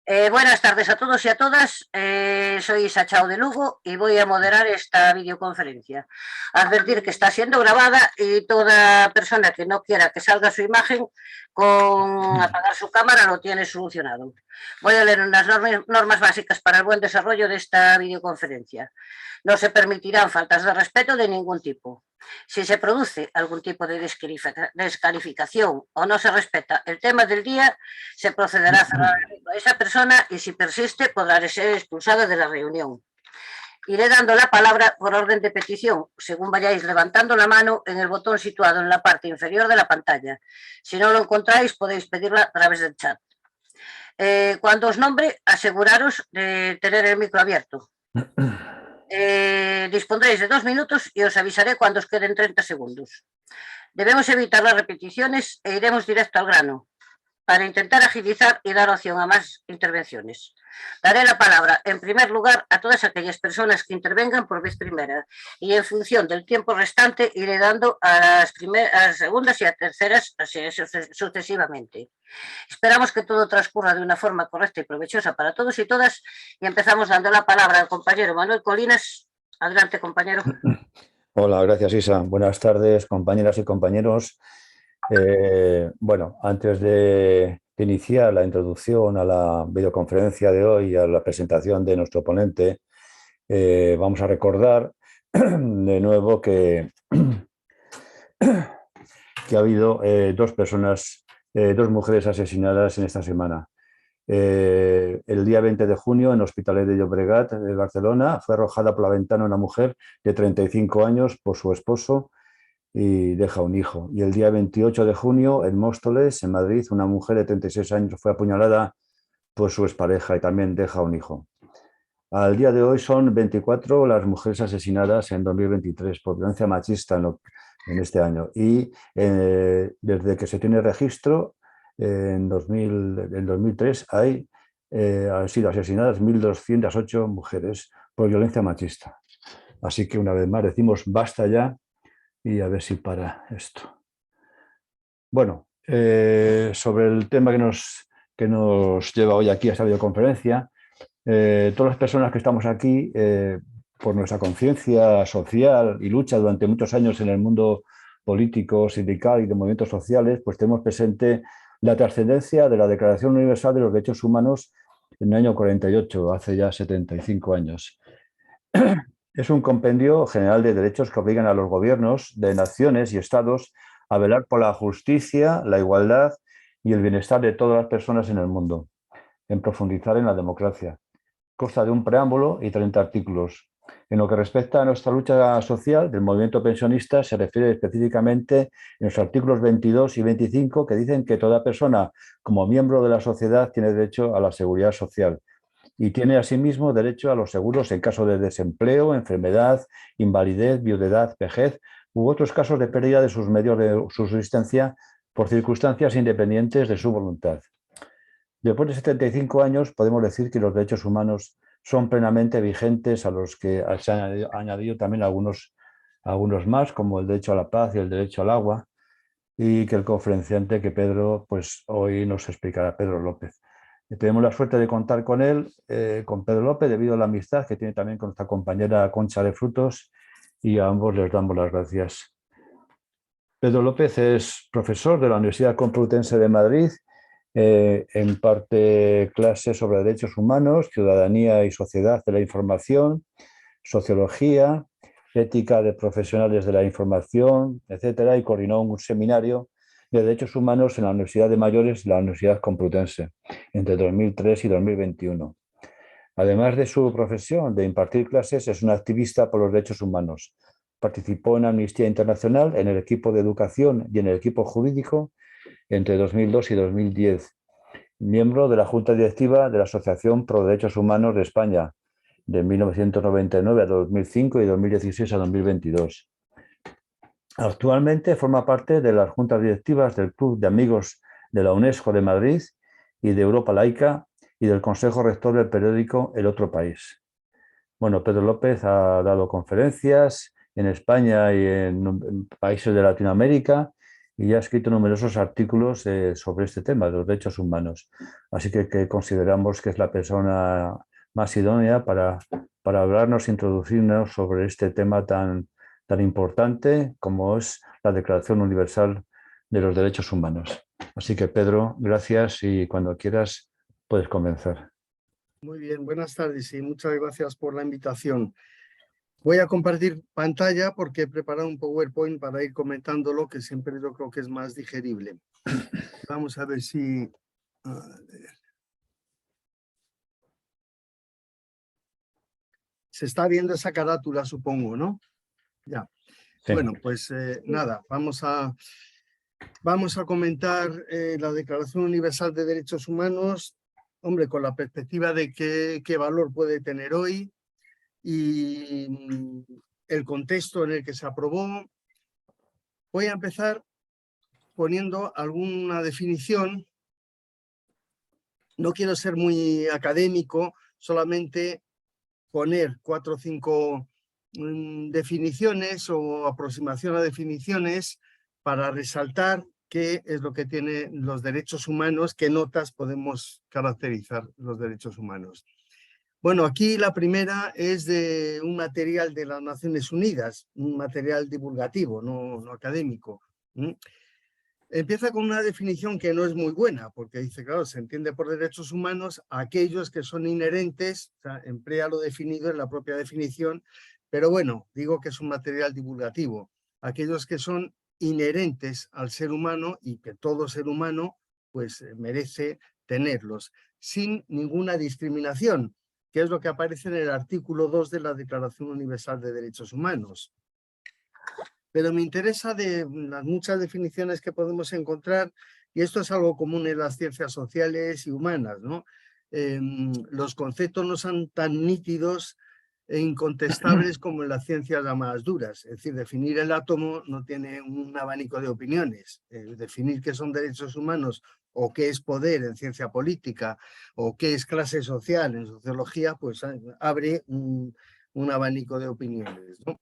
Buenas tardes a todos y a todas. Soy Isa Chao de Lugo y voy a moderar esta videoconferencia. Advertir que está siendo grabada y toda persona que no quiera que salga su imagen con apagar su cámara lo tiene solucionado. Voy a leer unas normas básicas para el buen desarrollo de esta videoconferencia. No se permitirán faltas de respeto de ningún tipo. Si se produce algún tipo de descalificación o no se respeta el tema del día, se procederá a cerrar a esa persona y si persiste podrá ser expulsada de la reunión. Iré dando la palabra por orden de petición, según vayáis levantando la mano en el botón situado en la parte inferior de la pantalla. Si no lo encontráis, podéis pedirla a través del chat. Cuando os nombre, aseguraros de tener el micro abierto. Dispondréis de 2 minutos y os avisaré cuando os queden 30 segundos. Debemos evitar las repeticiones e iremos directo al grano para intentar agilizar y dar opción a más intervenciones. Daré la palabra, en primer lugar, a todas aquellas personas que intervengan por vez primera y en función del tiempo restante iré dando a las segundas y a terceras así sucesivamente. Esperamos que todo transcurra de una forma correcta y provechosa para todos y todas y empezamos dando la palabra al compañero Manuel Colinas. Adelante, compañero. Hola, gracias Isa. Buenas tardes, compañeras y compañeros. Bueno, antes de iniciar la introducción a la videoconferencia de hoy y a la presentación de nuestro ponente, vamos a recordar de nuevo que ha habido dos mujeres asesinadas en esta semana. El día 20 de junio, en Hospitalet de Llobregat, de Barcelona, fue arrojada por la ventana una mujer de 35 años por su esposo y deja un hijo. Y el día 28 de junio, en Móstoles, en Madrid, una mujer de 36 años fue apuñalada por su expareja y también deja un hijo. Al día de hoy son 24 las mujeres asesinadas en 2023 por violencia machista en este año. Y desde que se tiene registro, en 2003 han sido asesinadas 1.208 mujeres por violencia machista. Así que una vez más decimos basta ya y a ver si para esto. Bueno, sobre el tema que nos lleva hoy aquí a esta videoconferencia, todas las personas que estamos aquí, por nuestra conciencia social y lucha durante muchos años en el mundo político, sindical y de movimientos sociales, pues tenemos presente la trascendencia de la Declaración Universal de los Derechos Humanos en el año 48, hace ya 75 años. Es un compendio general de derechos que obligan a los gobiernos de naciones y estados a velar por la justicia, la igualdad y el bienestar de todas las personas en el mundo, en profundizar en la democracia. Consta de un preámbulo y 30 artículos. En lo que respecta a nuestra lucha social del movimiento pensionista, se refiere específicamente en los artículos 22 y 25 que dicen que toda persona, como miembro de la sociedad, tiene derecho a la seguridad social y tiene asimismo derecho a los seguros en caso de desempleo, enfermedad, invalidez, viudedad, vejez u otros casos de pérdida de sus medios de subsistencia por circunstancias independientes de su voluntad. Después de 75 años podemos decir que los derechos humanos son plenamente vigentes, a los que se han añadido también algunos más, como el derecho a la paz y el derecho al agua, y que el conferenciante que Pedro, pues hoy nos explicará, Pedro López. Tenemos la suerte de contar con él, con Pedro López, debido a la amistad que tiene también con nuestra compañera Concha de Frutos, y a ambos les damos las gracias. Pedro López es profesor de la Universidad Complutense de Madrid, imparte clases sobre derechos humanos, ciudadanía y sociedad de la información, sociología, ética de profesionales de la información, etcétera, y coordinó un seminario de derechos humanos en la Universidad de Mayores de la Universidad Complutense entre 2003 y 2021. Además de su profesión de impartir clases, es un activista por los derechos humanos. Participó en Amnistía Internacional, en el equipo de educación y en el equipo jurídico entre 2002 y 2010. Miembro de la Junta Directiva de la Asociación Pro Derechos Humanos de España, de 1999 a 2005 y 2016 a 2022. Actualmente forma parte de las juntas directivas del Club de Amigos de la UNESCO de Madrid y de Europa Laica y del Consejo Rector del periódico El Otro País. Bueno, Pedro López ha dado conferencias en España y en países de Latinoamérica y ha escrito numerosos artículos sobre este tema, de los derechos humanos. Así que consideramos que es la persona más idónea para hablarnos, introducirnos sobre este tema tan importante como es la Declaración Universal de los Derechos Humanos. Así que, Pedro, gracias y cuando quieras puedes comenzar. Muy bien, buenas tardes y muchas gracias por la invitación. Voy a compartir pantalla porque he preparado un PowerPoint para ir comentándolo, que siempre yo creo que es más digerible. Vamos a ver si... Se está viendo esa carátula, supongo, ¿no? Ya. Sí. Bueno, pues nada, vamos a comentar la Declaración Universal de Derechos Humanos, hombre, con la perspectiva de qué valor puede tener hoy y el contexto en el que se aprobó. Voy a empezar poniendo alguna definición. No quiero ser muy académico, solamente poner 4 o 5 definiciones o aproximación a definiciones para resaltar qué es lo que tienen los derechos humanos, qué notas podemos caracterizar los derechos humanos. Bueno, aquí la primera es de un material de las Naciones Unidas, un material divulgativo, no académico. Empieza con una definición que no es muy buena, porque dice, claro, se entiende por derechos humanos aquellos que son inherentes, o sea, emplea lo definido en la propia definición, pero bueno, digo que es un material divulgativo, aquellos que son inherentes al ser humano y que todo ser humano pues merece tenerlos, sin ninguna discriminación, que es lo que aparece en el artículo 2 de la Declaración Universal de Derechos Humanos. Pero me interesa de las muchas definiciones que podemos encontrar, y esto es algo común en las ciencias sociales y humanas, ¿no? Los conceptos no son tan nítidos e incontestables como en las ciencias más duras. Es decir, definir el átomo no tiene un abanico de opiniones. Definir qué son derechos humanos o qué es poder en ciencia política o qué es clase social en sociología, pues abre un abanico de opiniones, ¿no?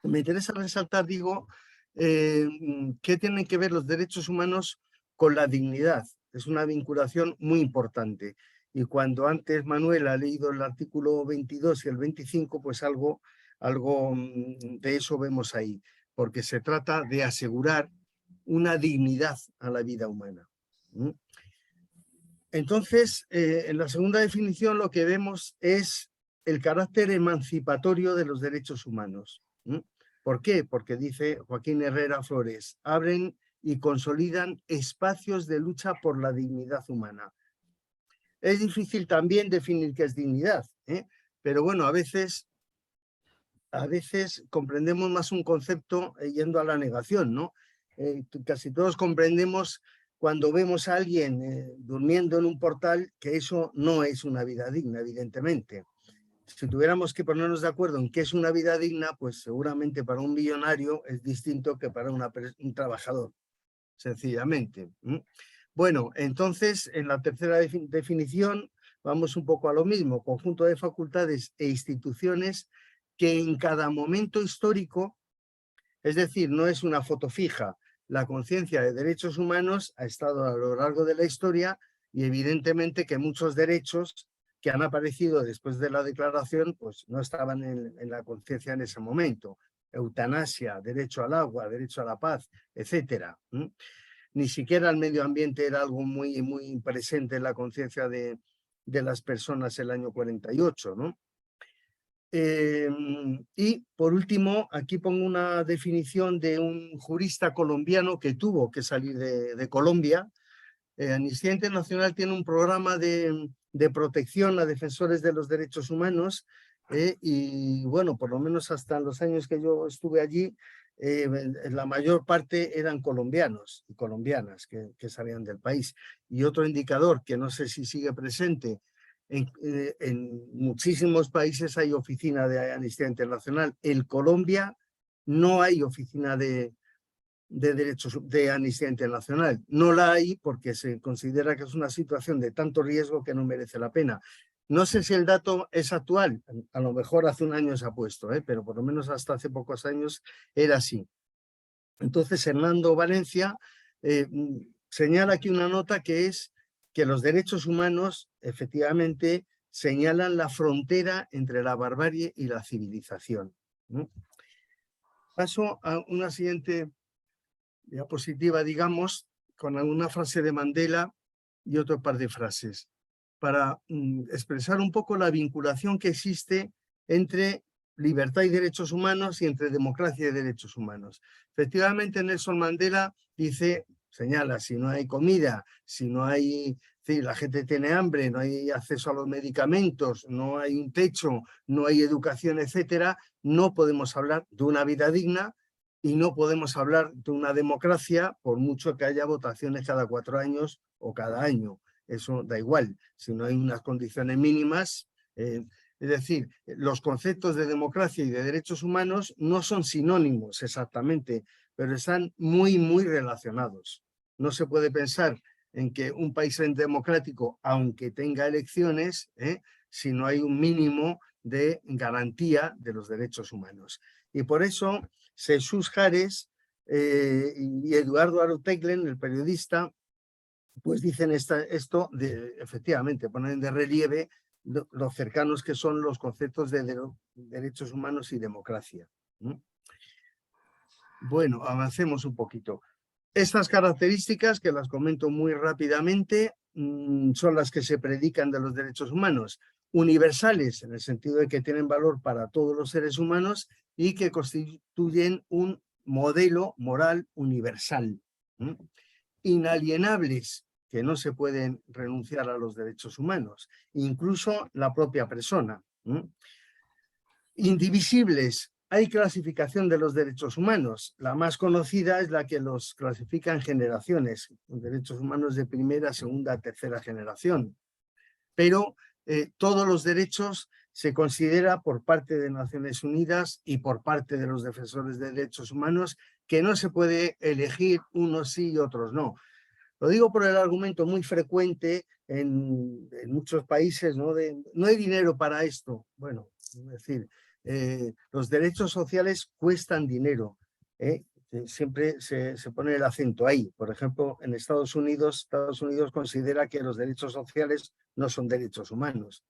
Me interesa resaltar, digo, qué tienen que ver los derechos humanos con la dignidad. Es una vinculación muy importante. Y cuando antes Manuel ha leído el artículo 22 y el 25, pues algo de eso vemos ahí, porque se trata de asegurar una dignidad a la vida humana. Entonces, en la segunda definición lo que vemos es el carácter emancipatorio de los derechos humanos. ¿Por qué? Porque dice Joaquín Herrera Flores, abren y consolidan espacios de lucha por la dignidad humana. Es difícil también definir qué es dignidad, pero bueno, a veces comprendemos más un concepto yendo a la negación, ¿no? Casi todos comprendemos cuando vemos a alguien durmiendo en un portal que eso no es una vida digna, evidentemente. Si tuviéramos que ponernos de acuerdo en qué es una vida digna, pues seguramente para un millonario es distinto que para un trabajador, sencillamente. Bueno, entonces en la tercera definición vamos un poco a lo mismo, conjunto de facultades e instituciones que en cada momento histórico, es decir, no es una foto fija, la conciencia de derechos humanos ha estado a lo largo de la historia y evidentemente que muchos derechos que han aparecido después de la declaración pues no estaban en la conciencia en ese momento. Eutanasia, derecho al agua, derecho a la paz, etcétera. Ni siquiera el medio ambiente era algo muy presente en la conciencia de las personas el año 48, ¿no? Y por último, aquí pongo una definición de un jurista colombiano que tuvo que salir de Colombia. Amnistía Internacional tiene un programa de protección a defensores de los derechos humanos y bueno, por lo menos hasta los años que yo estuve allí, la mayor parte eran colombianos y colombianas que salían del país. Y otro indicador que no sé si sigue presente, en muchísimos países hay oficina de Amnistía Internacional. En Colombia no hay oficina de derechos de Amnistía Internacional. No la hay porque se considera que es una situación de tanto riesgo que no merece la pena. No sé si el dato es actual, a lo mejor hace un año se ha puesto, pero por lo menos hasta hace pocos años era así. Entonces, Hernando Valencia señala aquí una nota que es que los derechos humanos efectivamente señalan la frontera entre la barbarie y la civilización, ¿no? Paso a una siguiente diapositiva, digamos, con alguna frase de Mandela y otro par de frases, para expresar un poco la vinculación que existe entre libertad y derechos humanos y entre democracia y derechos humanos. Efectivamente, Nelson Mandela dice, señala, si no hay comida, si no hay, si la gente tiene hambre, no hay acceso a los medicamentos, no hay un techo, no hay educación, etcétera, no podemos hablar de una vida digna y no podemos hablar de una democracia por mucho que haya votaciones cada 4 años o cada año. Eso da igual, si no hay unas condiciones mínimas. Es decir, los conceptos de democracia y de derechos humanos no son sinónimos exactamente, pero están muy, muy relacionados. No se puede pensar en que un país es democrático, aunque tenga elecciones, si no hay un mínimo de garantía de los derechos humanos. Y por eso Jesús Jares y Eduardo Aroteglen, el periodista, pues dicen esto de, efectivamente, ponen de relieve lo cercanos que son los conceptos de derechos humanos y democracia. Bueno, avancemos un poquito. Estas características, que las comento muy rápidamente, son las que se predican de los derechos humanos. Universales, en el sentido de que tienen valor para todos los seres humanos y que constituyen un modelo moral universal. Inalienables, que no se pueden renunciar a los derechos humanos, incluso la propia persona. Indivisibles, hay clasificación de los derechos humanos. La más conocida es la que los clasifica en generaciones, derechos humanos de primera, segunda, tercera generación. Pero todos los derechos se considera por parte de Naciones Unidas y por parte de los defensores de derechos humanos que no se puede elegir unos sí y otros no. Lo digo por el argumento muy frecuente en muchos países, ¿no? No hay dinero para esto. Bueno, es decir, los derechos sociales cuestan dinero. Siempre se pone el acento ahí. Por ejemplo, en Estados Unidos considera que los derechos sociales no son derechos humanos.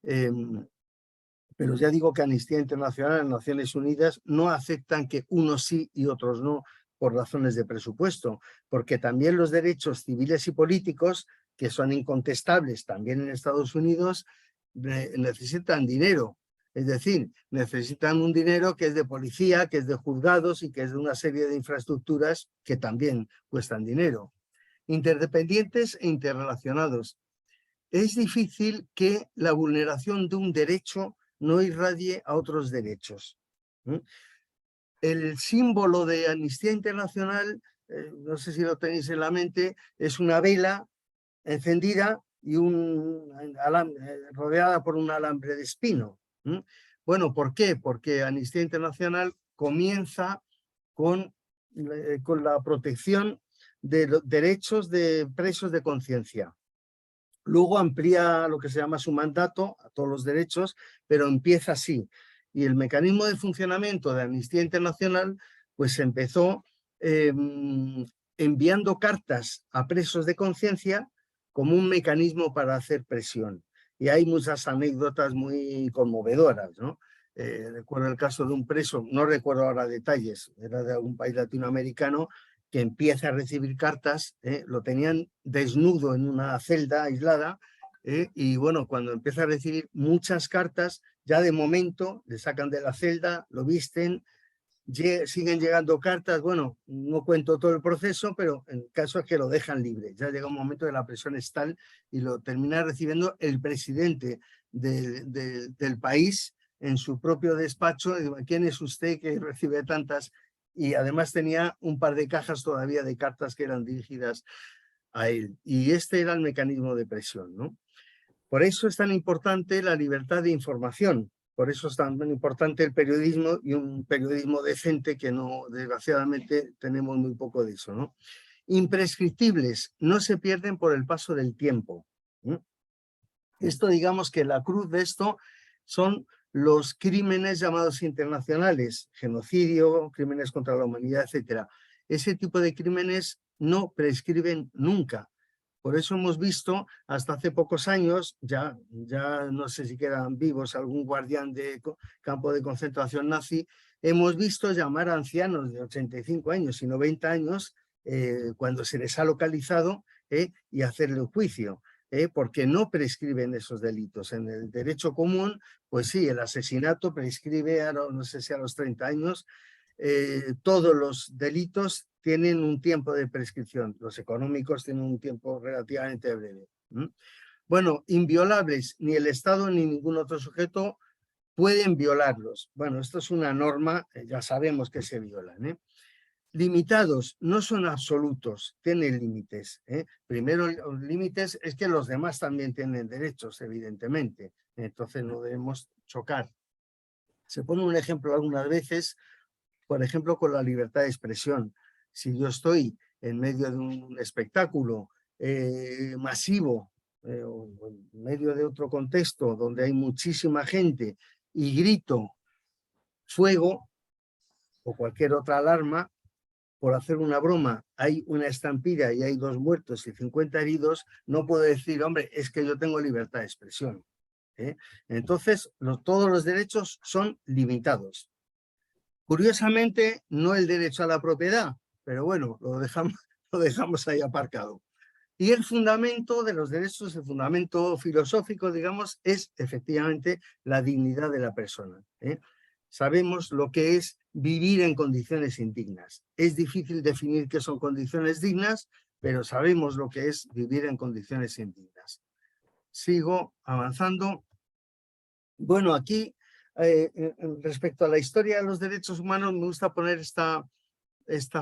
Pero ya digo que Amnistía Internacional, Naciones Unidas, no aceptan que unos sí y otros no por razones de presupuesto, porque también los derechos civiles y políticos, que son incontestables también en Estados Unidos, necesitan dinero. Es decir, necesitan un dinero que es de policía, que es de juzgados y que es de una serie de infraestructuras que también cuestan dinero. Interdependientes e interrelacionados. Es difícil que la vulneración de un derecho no irradie a otros derechos. El símbolo de Amnistía Internacional, no sé si lo tenéis en la mente, es una vela encendida y rodeada por un alambre de espino. Bueno, ¿por qué? Porque Amnistía Internacional comienza con la protección de los derechos de presos de conciencia. Luego amplía lo que se llama su mandato a todos los derechos, pero empieza así. Y el mecanismo de funcionamiento de Amnistía Internacional pues empezó enviando cartas a presos de conciencia como un mecanismo para hacer presión. Y hay muchas anécdotas muy conmovedoras, ¿no? Recuerdo el caso de un preso, no recuerdo ahora detalles, era de algún país latinoamericano, que empieza a recibir cartas, lo tenían desnudo en una celda aislada, y bueno, cuando empieza a recibir muchas cartas, ya de momento le sacan de la celda, lo visten, siguen llegando cartas, bueno, no cuento todo el proceso, pero en caso es que lo dejan libre. Ya llega un momento de la presión es tal y lo termina recibiendo el presidente del país en su propio despacho. ¿Quién es usted que recibe tantas? Y además tenía un par de cajas todavía de cartas que eran dirigidas a él. Y este era el mecanismo de presión, ¿no? Por eso es tan importante la libertad de información. Por eso es tan importante el periodismo y un periodismo decente que no, desgraciadamente, tenemos muy poco de eso, ¿no? Imprescriptibles, no se pierden por el paso del tiempo. Esto, digamos que la cruz de esto son los crímenes llamados internacionales, genocidio, crímenes contra la humanidad, etc. Ese tipo de crímenes no prescriben nunca. Por eso hemos visto hasta hace pocos años, ya no sé si quedan vivos algún guardián de campo de concentración nazi, hemos visto llamar a ancianos de 85 años y 90 años cuando se les ha localizado y hacerle un juicio. Porque no prescriben esos delitos. En el derecho común, pues sí, el asesinato prescribe, no sé si a los 30 años, todos los delitos tienen un tiempo de prescripción, los económicos tienen un tiempo relativamente breve. Bueno, inviolables, ni el Estado ni ningún otro sujeto pueden violarlos. Bueno, esto es una norma, ya sabemos que se violan, Limitados, no son absolutos, tienen límites. Primero, los límites es que los demás también tienen derechos, evidentemente. Entonces no debemos chocar. Se pone un ejemplo algunas veces, por ejemplo, con la libertad de expresión. Si yo estoy en medio de un espectáculo masivo o en medio de otro contexto donde hay muchísima gente y grito fuego o cualquier otra alarma, por hacer una broma, hay una estampida y hay 2 muertos y 50 heridos, no puedo decir, hombre, es que yo tengo libertad de expresión. Entonces, todos los derechos son limitados. Curiosamente, no el derecho a la propiedad, pero bueno, lo dejamos ahí aparcado. Y el fundamento de los derechos, el fundamento filosófico, digamos, es efectivamente la dignidad de la persona. Sabemos lo que es vivir en condiciones indignas. Es difícil definir qué son condiciones dignas, pero sabemos lo que es vivir en condiciones indignas. Sigo avanzando. Bueno, aquí, respecto a la historia de los derechos humanos, me gusta poner esta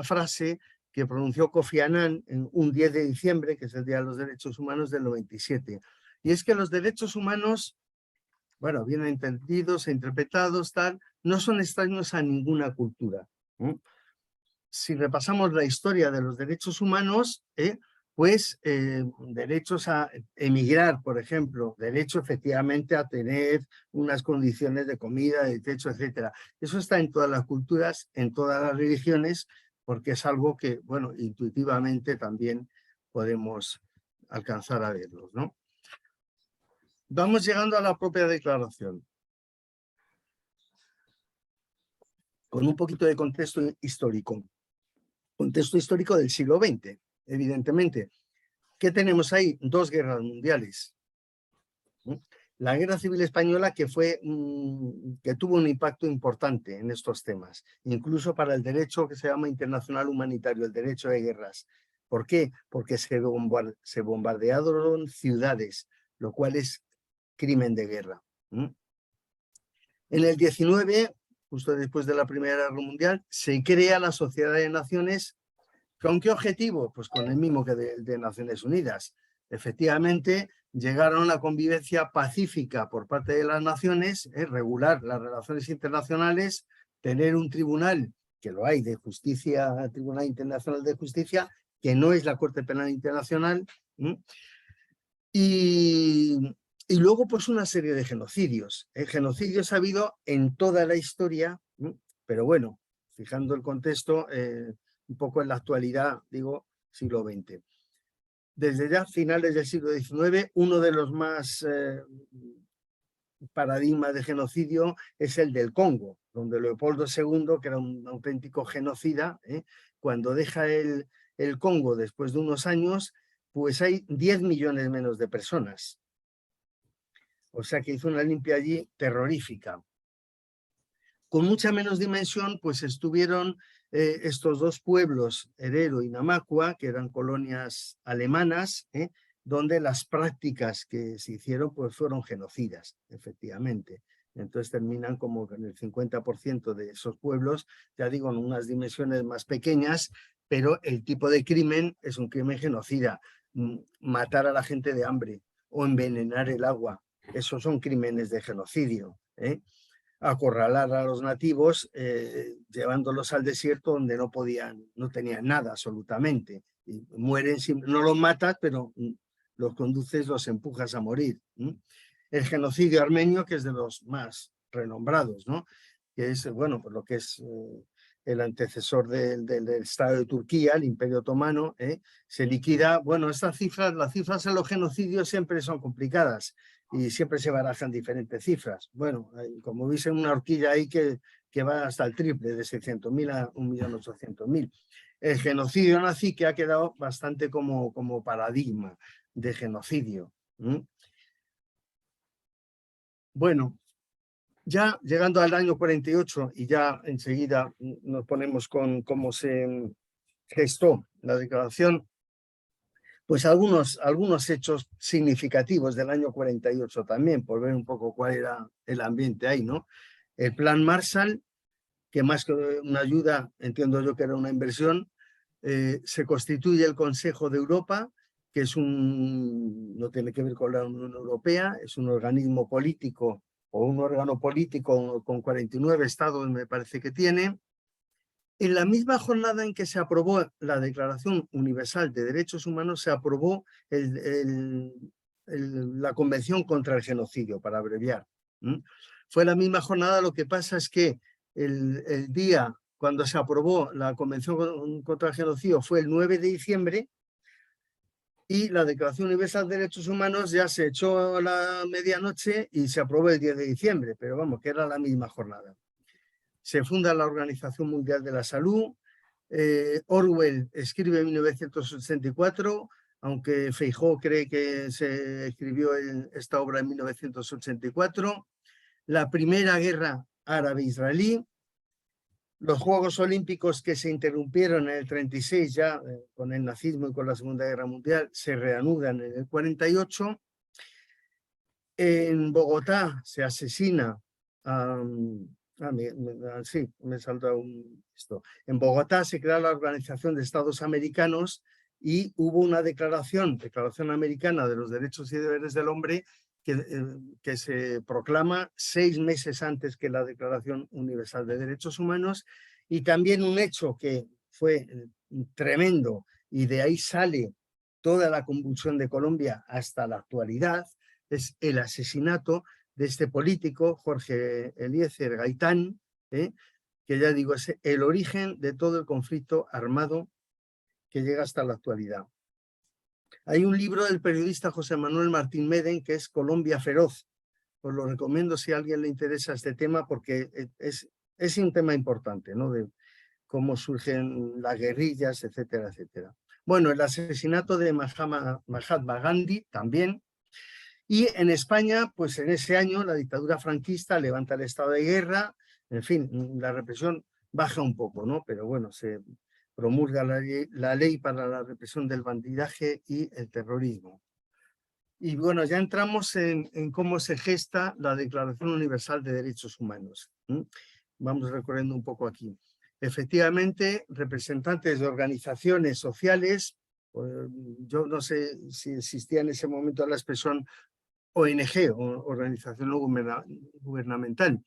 frase que pronunció Kofi Annan en un 10 de diciembre, que es el Día de los Derechos Humanos del 97. Y es que los derechos humanos, bueno, bien entendidos e interpretados, no son extraños a ninguna cultura. Si repasamos la historia de los derechos humanos, pues derechos a emigrar, por ejemplo, derecho efectivamente a tener unas condiciones de comida, de techo, etc. Eso está en todas las culturas, en todas las religiones, porque es algo que, bueno, intuitivamente también podemos alcanzar a verlos, ¿no? Vamos llegando a la propia declaración. Con un poquito de contexto histórico. Contexto histórico del siglo XX, evidentemente. ¿Qué tenemos ahí? 2 guerras mundiales. La Guerra Civil Española que tuvo un impacto importante en estos temas, incluso para el derecho que se llama internacional humanitario, el derecho de guerras. ¿Por qué? Porque se bombardearon ciudades, lo cual es crimen de guerra. En el 19, justo después de la Primera Guerra Mundial, se crea la Sociedad de Naciones. ¿Con qué objetivo? Pues con el mismo que de Naciones Unidas. Efectivamente, llegar a una convivencia pacífica por parte de las naciones, regular las relaciones internacionales, tener un tribunal, que lo hay, de justicia, Tribunal Internacional de Justicia, que no es la Corte Penal Internacional, y luego pues una serie de genocidios. Genocidios ha habido en toda la historia, pero bueno, fijando el contexto, un poco en la actualidad, digo, siglo XX. Desde ya finales del siglo XIX, uno de los más paradigmas de genocidio es el del Congo, donde Leopoldo II, que era un auténtico genocida, cuando deja el Congo después de unos años, pues hay 10 millones menos de personas. O sea que hizo una limpia allí terrorífica. Con mucha menos dimensión, pues estuvieron estos 2 pueblos, Herero y Namaqua, que eran colonias alemanas, donde las prácticas que se hicieron pues fueron genocidas, efectivamente. Entonces terminan como en el 50% de esos pueblos, ya digo, en unas dimensiones más pequeñas, pero el tipo de crimen es un crimen genocida. Matar a la gente de hambre o envenenar el agua, esos son crímenes de genocidio. Acorralar a los nativos, llevándolos al desierto donde no tenían nada absolutamente. Y mueren, no los matas, pero los conduces, los empujas a morir. El genocidio armenio, que es de los más renombrados, ¿no? Que es, bueno, pues lo que es el antecesor del Estado de Turquía, el Imperio Otomano, se liquida. Bueno, las cifras en los genocidios siempre son complicadas y siempre se barajan diferentes cifras. Bueno, como veis, en una horquilla ahí que va hasta el triple, de 600.000 a 1.800.000. El genocidio nazi, que ha quedado bastante como paradigma de genocidio. Bueno, ya llegando al año 48 y ya enseguida nos ponemos con cómo se gestó la declaración, pues algunos hechos significativos del año 48 también, por ver un poco cuál era el ambiente ahí, ¿no? El Plan Marshall, que más que una ayuda, entiendo yo que era una inversión, se constituye el Consejo de Europa, que es no tiene que ver con la Unión Europea, es un organismo político o un órgano político con 49 estados, me parece que tiene. En la misma jornada en que se aprobó la Declaración Universal de Derechos Humanos, se aprobó la Convención contra el Genocidio, para abreviar. Fue la misma jornada, lo que pasa es que el día cuando se aprobó la Convención contra el Genocidio fue el 9 de diciembre y la Declaración Universal de Derechos Humanos ya se echó a la medianoche y se aprobó el 10 de diciembre, pero vamos, que era la misma jornada. Se funda la Organización Mundial de la Salud. Orwell escribe en 1984, aunque Feijóo cree que se escribió esta obra en 1984. La primera guerra árabe-israelí. Los Juegos Olímpicos, que se interrumpieron en el 36 ya con el nazismo y con la Segunda Guerra Mundial, se reanudan en el 48. En Bogotá se asesina sí, me salta esto. En Bogotá se crea la Organización de Estados Americanos y hubo una Declaración Americana de los Derechos y Deberes del Hombre que se proclama 6 meses antes que la Declaración Universal de Derechos Humanos, y también un hecho que fue tremendo y de ahí sale toda la convulsión de Colombia hasta la actualidad, es el asesinato de este político, Jorge Eliezer Gaitán, que ya digo, es el origen de todo el conflicto armado que llega hasta la actualidad. Hay un libro del periodista José Manuel Martín Meden que es Colombia Feroz. Os lo recomiendo si a alguien le interesa este tema, porque es un tema importante, ¿no? De cómo surgen las guerrillas, etcétera, etcétera. Bueno, el asesinato de Mahatma Gandhi también. Y en España, pues en ese año, la dictadura franquista levanta el estado de guerra. En fin, la represión baja un poco, ¿no? Pero bueno, se promulga la ley para la represión del bandidaje y el terrorismo. Y bueno, ya entramos en cómo se gesta la Declaración Universal de Derechos Humanos. Vamos recorriendo un poco aquí. Efectivamente, representantes de organizaciones sociales, yo no sé si existía en ese momento la expresión ONG, Organización No Gubernamental,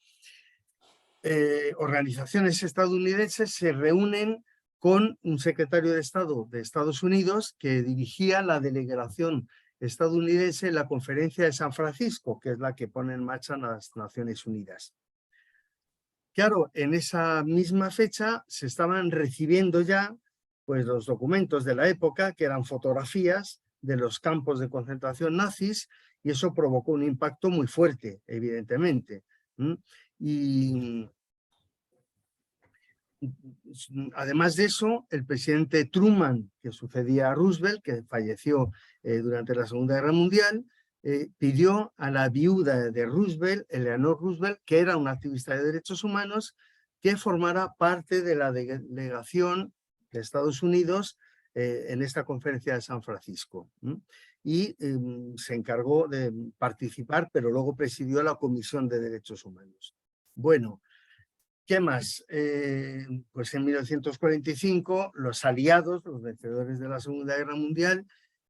organizaciones estadounidenses se reúnen con un secretario de Estado de Estados Unidos que dirigía la delegación estadounidense en la Conferencia de San Francisco, que es la que pone en marcha las Naciones Unidas. Claro, en esa misma fecha se estaban recibiendo ya pues, los documentos de la época, que eran fotografías de los campos de concentración nazis, y eso provocó un impacto muy fuerte, evidentemente. Y además de eso, el presidente Truman, que sucedía a Roosevelt, que falleció durante la Segunda Guerra Mundial, pidió a la viuda de Roosevelt, Eleanor Roosevelt, que era una activista de derechos humanos, que formara parte de la delegación de Estados Unidos en esta conferencia de San Francisco. Y se encargó de participar, pero luego presidió la Comisión de Derechos Humanos. Bueno, ¿qué más? Pues en 1945 los aliados, los vencedores de la Segunda Guerra Mundial,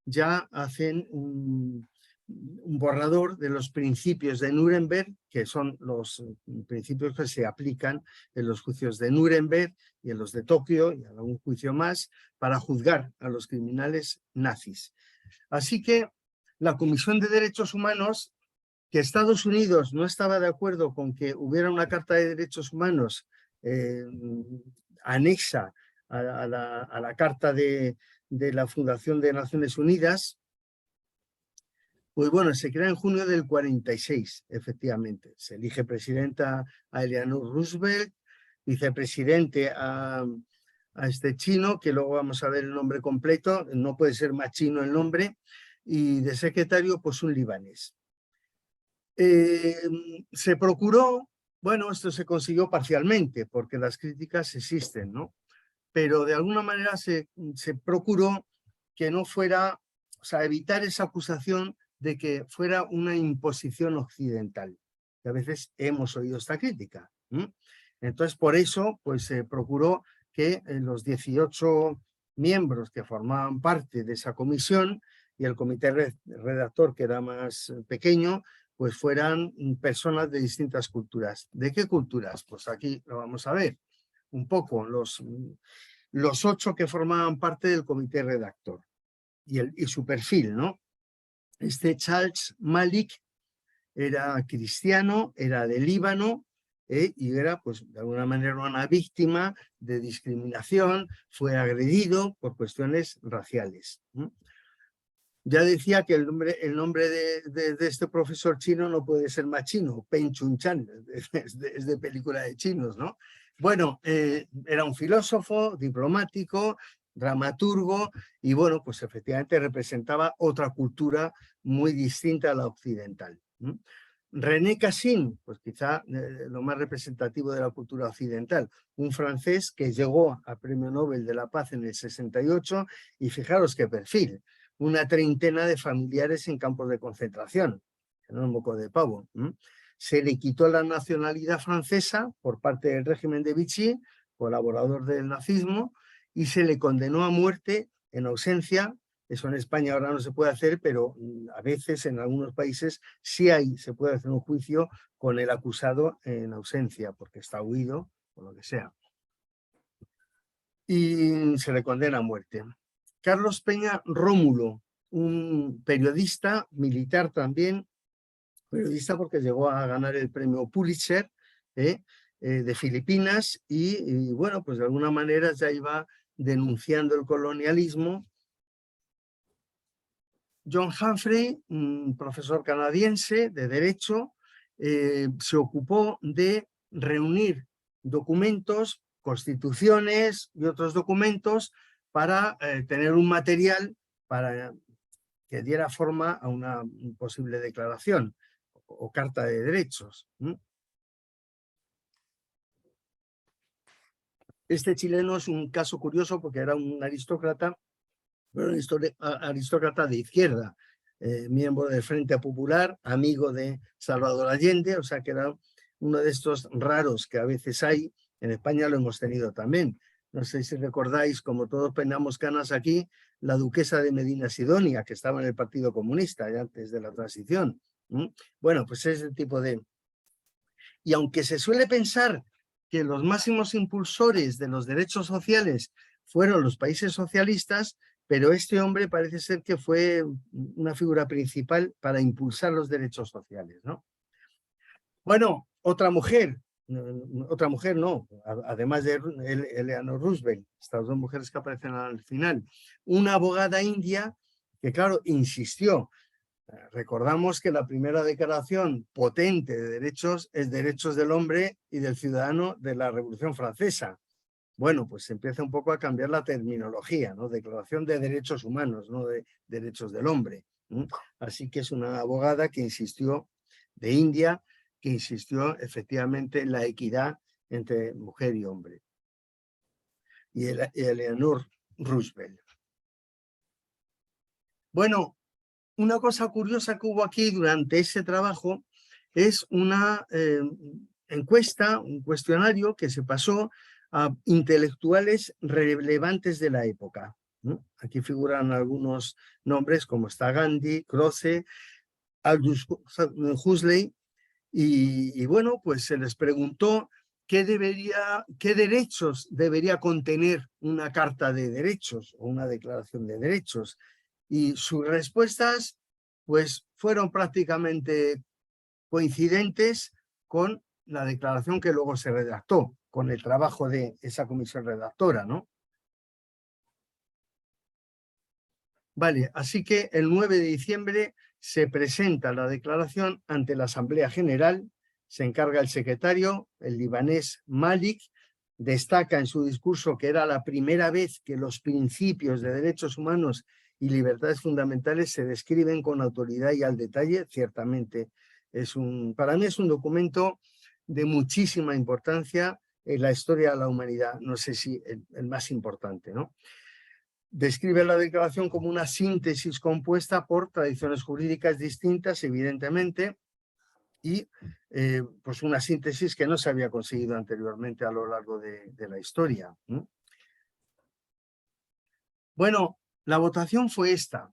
ya hacen un borrador de los principios de Nuremberg, que son los principios que se aplican en los juicios de Nuremberg y en los de Tokio y en algún juicio más, para juzgar a los criminales nazis. Así que la Comisión de Derechos Humanos que Estados Unidos no estaba de acuerdo con que hubiera una Carta de Derechos Humanos anexa a la Carta de la Fundación de Naciones Unidas, pues bueno, se crea en junio del 46, efectivamente. Se elige presidenta a Eleanor Roosevelt, vicepresidente a este chino, que luego vamos a ver el nombre completo, no puede ser más chino el nombre, y de secretario, pues un libanés. Se procuró, bueno, esto se consiguió parcialmente, porque las críticas existen, ¿no? Pero de alguna manera se procuró que no fuera, o sea, evitar esa acusación de que fuera una imposición occidental. Que a veces hemos oído esta crítica. Entonces, por eso, pues se procuró que los 18 miembros que formaban parte de esa comisión y el comité redactor, que era más pequeño, pues fueran personas de distintas culturas. ¿De qué culturas? Pues aquí lo vamos a ver un poco. Los 8 que formaban parte del comité redactor y su perfil, ¿no? Charles Malik era cristiano, era de Líbano y era, pues, de alguna manera una víctima de discriminación, fue agredido por cuestiones raciales. Ya decía que el nombre de este profesor chino no puede ser más chino, Peng Chun-chan, es de película de chinos, ¿no? Bueno, era un filósofo, diplomático, dramaturgo, y bueno, pues efectivamente representaba otra cultura muy distinta a la occidental. René Cassin, pues quizá lo más representativo de la cultura occidental, un francés que llegó al Premio Nobel de la Paz en el 68, y fijaros qué perfil, una treintena de familiares en campos de concentración, que no es moco de pavo. Se le quitó la nacionalidad francesa por parte del régimen de Vichy, colaborador del nazismo, y se le condenó a muerte en ausencia. Eso en España ahora no se puede hacer, pero a veces en algunos países sí se puede hacer un juicio con el acusado en ausencia, porque está huido o lo que sea. Y se le condena a muerte. Carlos Peña Rómulo, un periodista militar también, periodista porque llegó a ganar el premio Pulitzer de Filipinas y bueno, pues de alguna manera ya iba denunciando el colonialismo. John Humphrey, un profesor canadiense de Derecho, se ocupó de reunir documentos, constituciones y otros documentos para tener un material para que diera forma a una posible declaración o carta de derechos. Este chileno es un caso curioso porque era un aristócrata, pero un aristócrata de izquierda, miembro del Frente Popular, amigo de Salvador Allende, o sea que era uno de estos raros que a veces hay. En España lo hemos tenido también. No sé si recordáis, como todos peinamos canas aquí, la duquesa de Medina Sidonia, que estaba en el Partido Comunista ya antes de la transición. Bueno, pues es el tipo de... Y aunque se suele pensar que los máximos impulsores de los derechos sociales fueron los países socialistas, pero este hombre parece ser que fue una figura principal para impulsar los derechos sociales, ¿no? Bueno, otra mujer no, además de Eleanor Roosevelt, estas dos mujeres que aparecen al final, una abogada india que, claro, insistió. Recordamos que la primera declaración potente de derechos es Derechos del Hombre y del Ciudadano de la Revolución Francesa. Bueno, pues se empieza un poco a cambiar la terminología, ¿no? Declaración de Derechos Humanos, no de Derechos del Hombre. Así que es una abogada que insistió, de India, que insistió efectivamente en la equidad entre mujer y hombre. Y Eleanor Roosevelt. Bueno, una cosa curiosa que hubo aquí durante ese trabajo es una encuesta, un cuestionario que se pasó a intelectuales relevantes de la época. Aquí figuran algunos nombres como está Gandhi, Croce, Aldous Huxley, y bueno, pues se les preguntó qué derechos debería contener una carta de derechos o una declaración de derechos. Y sus respuestas pues fueron prácticamente coincidentes con la declaración que luego se redactó, con el trabajo de esa comisión redactora, ¿no? Vale, así que el 9 de diciembre se presenta la declaración ante la Asamblea General, se encarga el secretario, el libanés Malik, destaca en su discurso que era la primera vez que los principios de derechos humanos y libertades fundamentales se describen con autoridad y al detalle. Ciertamente para mí es un documento de muchísima importancia en la historia de la humanidad, no sé si el más importante, ¿no? Describe la declaración como una síntesis compuesta por tradiciones jurídicas distintas, evidentemente, y pues una síntesis que no se había conseguido anteriormente a lo largo de la historia. Bueno, la votación fue esta.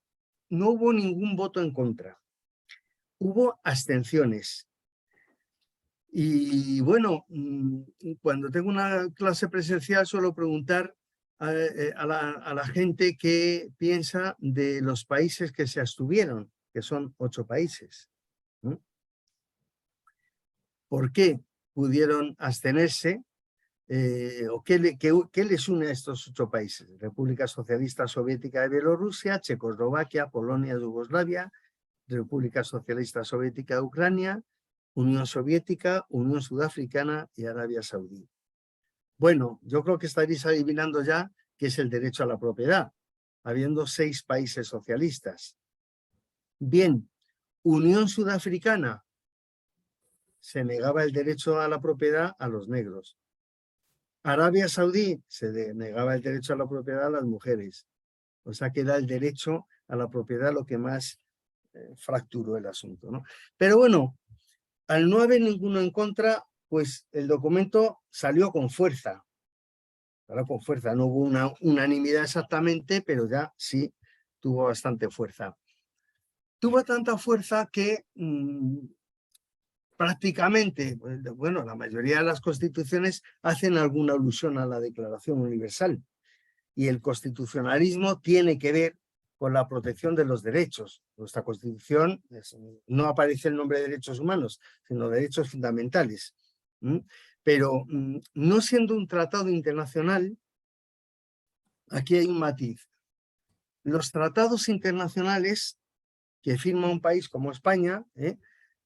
No hubo ningún voto en contra. Hubo abstenciones. Y bueno, cuando tengo una clase presencial suelo preguntar a la gente qué piensa de los países que se abstuvieron, que son 8 países. ¿Por qué pudieron abstenerse? ¿O qué les une a estos 8 países? República Socialista Soviética de Bielorrusia, Checoslovaquia, Polonia, Yugoslavia, República Socialista Soviética de Ucrania, Unión Soviética, Unión Sudafricana y Arabia Saudí. Bueno, yo creo que estaréis adivinando ya qué es el derecho a la propiedad, habiendo 6 países socialistas. Bien, Unión Sudafricana se negaba el derecho a la propiedad a los negros. Arabia Saudí se negaba el derecho a la propiedad a las mujeres. O sea que era el derecho a la propiedad lo que más fracturó el asunto, ¿no? Pero bueno, al no haber ninguno en contra, pues el documento salió con fuerza. Salió con fuerza, no hubo una unanimidad exactamente, pero ya sí tuvo bastante fuerza. Tuvo tanta fuerza que prácticamente, bueno, la mayoría de las constituciones hacen alguna alusión a la Declaración Universal. Y el constitucionalismo tiene que ver con la protección de los derechos. Nuestra Constitución no aparece el nombre de derechos humanos, sino derechos fundamentales. Pero no siendo un tratado internacional, aquí hay un matiz. Los tratados internacionales que firma un país como España,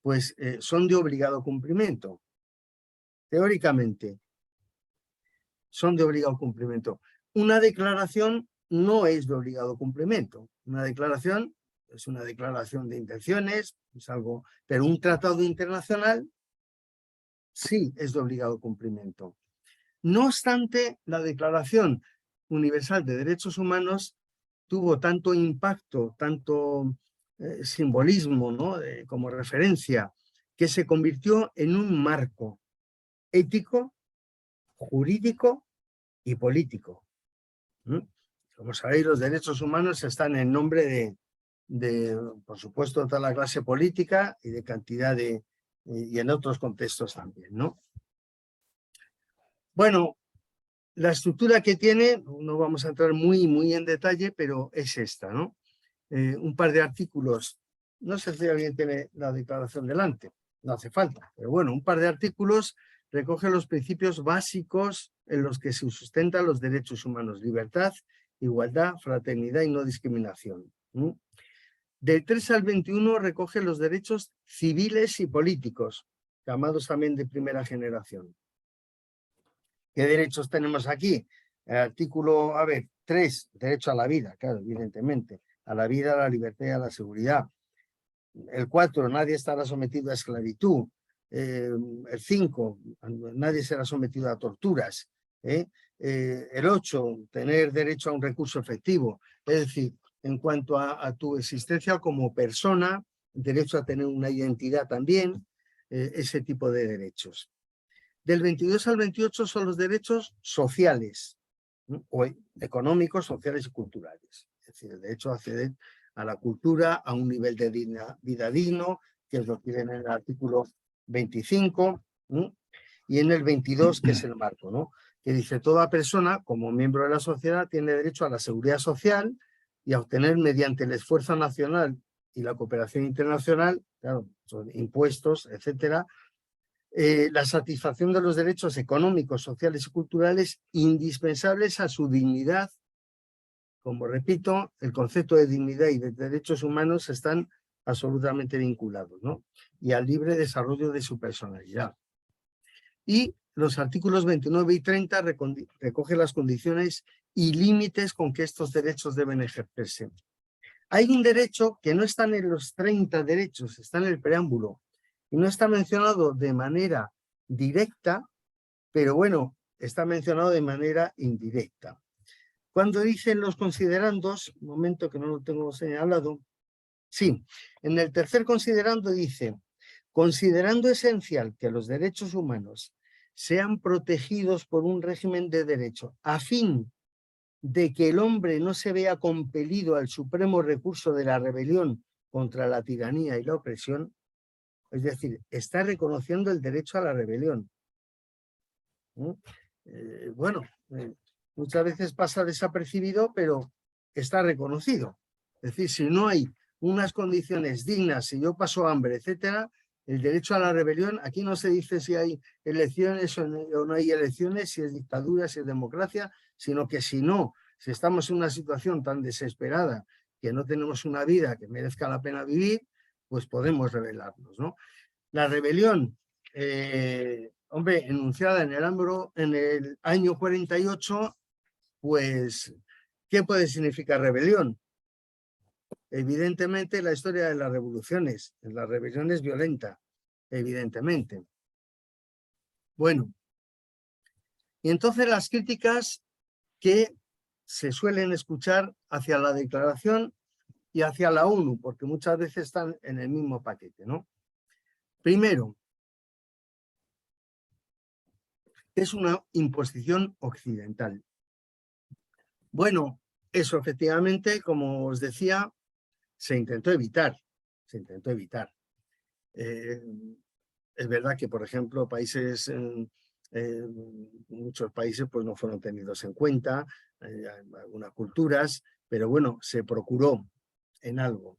pues son de obligado cumplimiento. Teóricamente, son de obligado cumplimiento. Una declaración no es de obligado cumplimiento. Una declaración es una declaración de intenciones, es algo, pero un tratado internacional sí es de obligado cumplimiento. No obstante, la Declaración Universal de Derechos Humanos tuvo tanto impacto, tanto simbolismo, ¿no? Como referencia, que se convirtió en un marco ético, jurídico y político. Como sabéis, los derechos humanos están en nombre de, por supuesto, toda la clase política y de cantidad y en otros contextos también, ¿no? Bueno, la estructura que tiene, no vamos a entrar muy en detalle, pero es esta, ¿no? Un par de artículos, no sé si alguien tiene la declaración delante, no hace falta, pero bueno, un par de artículos recoge los principios básicos en los que se sustentan los derechos humanos: libertad, igualdad, fraternidad y no discriminación. Del 3 al 21 recoge los derechos civiles y políticos, llamados también de primera generación. ¿Qué derechos tenemos aquí? El artículo, 3, derecho a la vida, claro, evidentemente, a la vida, a la libertad y a la seguridad. El 4, nadie estará sometido a esclavitud. El 5, nadie será sometido a torturas. El 8, tener derecho a un recurso efectivo. Es decir, en cuanto a tu existencia como persona, derecho a tener una identidad también, ese tipo de derechos. Del 22 al 28 son los derechos sociales, o económicos, sociales y culturales. Es decir, el derecho a acceder a la cultura, a un nivel de vida digno, que es lo que viene en el artículo 25, y en el 22, que es el marco, ¿no? Que dice: toda persona, como miembro de la sociedad, tiene derecho a la seguridad social y a obtener mediante el esfuerzo nacional y la cooperación internacional, claro, son impuestos, etcétera, la satisfacción de los derechos económicos, sociales y culturales indispensables a su dignidad. Como repito, el concepto de dignidad y de derechos humanos están absolutamente vinculados, ¿no? Y al libre desarrollo de su personalidad. Y los artículos 29 y 30 recogen las condiciones y límites con que estos derechos deben ejercerse. Hay un derecho que no está en los 30 derechos, está en el preámbulo, y no está mencionado de manera directa, pero bueno, está mencionado de manera indirecta. Cuando dicen los considerandos, un momento que no lo tengo señalado, sí, en el tercer considerando dice, considerando esencial que los derechos humanos sean protegidos por un régimen de derecho a fin de que el hombre no se vea compelido al supremo recurso de la rebelión contra la tiranía y la opresión, es decir, está reconociendo el derecho a la rebelión. Muchas veces pasa desapercibido, pero está reconocido. Es decir, si no hay unas condiciones dignas, si yo paso hambre, etcétera, el derecho a la rebelión, aquí no se dice si hay elecciones o no hay elecciones, si es dictadura, si es democracia, sino que si estamos en una situación tan desesperada que no tenemos una vida que merezca la pena vivir, pues podemos rebelarnos, ¿no? La rebelión, enunciada en el año 48, pues, ¿qué puede significar rebelión? Evidentemente, la historia de las revoluciones. La rebelión es violenta, evidentemente. Bueno, y entonces las críticas que se suelen escuchar hacia la declaración y hacia la ONU, porque muchas veces están en el mismo paquete, ¿no? Primero, es una imposición occidental. Bueno, eso efectivamente, como os decía, se intentó evitar. Es verdad que, por ejemplo, muchos países pues, no fueron tenidos en cuenta, algunas culturas, pero bueno, se procuró en algo.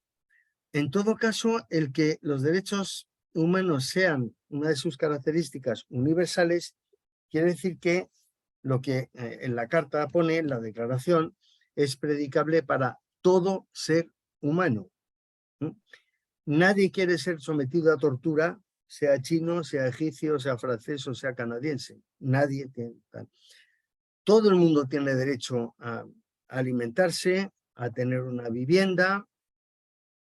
En todo caso, el que los derechos humanos sean una de sus características universales, quiere decir que lo que en la Carta pone, en la Declaración, es predicable para todo ser humano. Nadie quiere ser sometido a tortura, sea chino, sea egipcio, sea francés o sea canadiense. Nadie tiene. Todo el mundo tiene derecho a alimentarse, a tener una vivienda,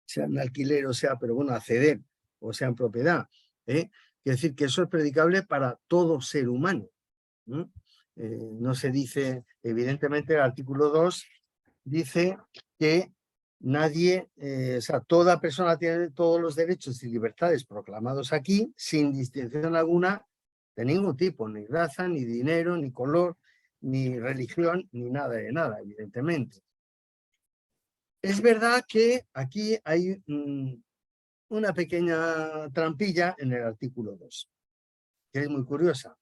sea en alquiler o sea, pero bueno, a ceder o sea en propiedad. Quiere decir que eso es predicable para todo ser humano. No se dice, evidentemente el artículo 2 dice que nadie, toda persona tiene todos los derechos y libertades proclamados aquí, sin distinción alguna de ningún tipo, ni raza, ni dinero, ni color, ni religión, ni nada de nada, evidentemente. Es verdad que aquí hay una pequeña trampilla en el artículo 2, que es muy curiosa.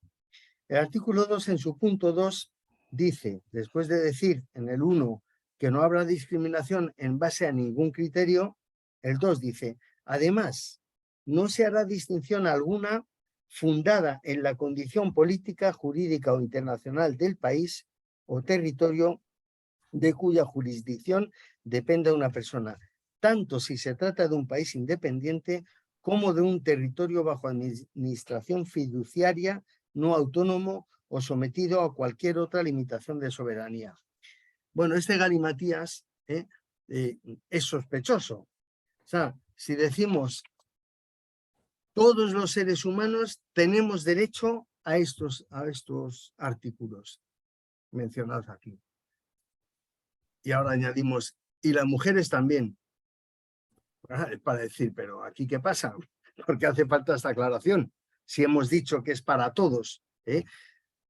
El artículo 2, en su punto 2, dice, después de decir en el 1 que no habrá discriminación en base a ningún criterio, el 2 dice, además, no se hará distinción alguna fundada en la condición política, jurídica o internacional del país o territorio de cuya jurisdicción dependa una persona, tanto si se trata de un país independiente como de un territorio bajo administración fiduciaria no autónomo o sometido a cualquier otra limitación de soberanía. Bueno, este galimatías es sospechoso. O sea, si decimos todos los seres humanos tenemos derecho a estos artículos mencionados aquí. Y ahora añadimos, y las mujeres también. Para decir, pero ¿aquí qué pasa? Porque hace falta esta aclaración. Si hemos dicho que es para todos. ¿Qué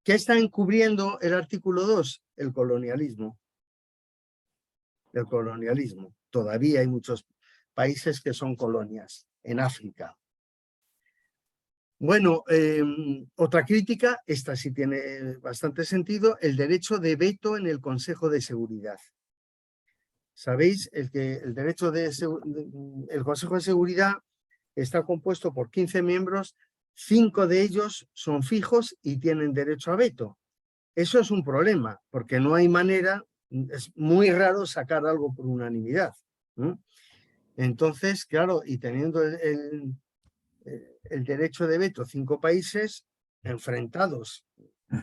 está encubriendo el artículo 2? El colonialismo. El colonialismo. Todavía hay muchos países que son colonias en África. Bueno, otra crítica, esta sí tiene bastante sentido, el derecho de veto en el Consejo de Seguridad. Sabéis el Consejo de Seguridad está compuesto por 15 miembros, 5 de ellos son fijos y tienen derecho a veto. Eso es un problema, porque no hay manera, es muy raro sacar algo por unanimidad. Entonces, claro, y teniendo el derecho de veto 5 países enfrentados,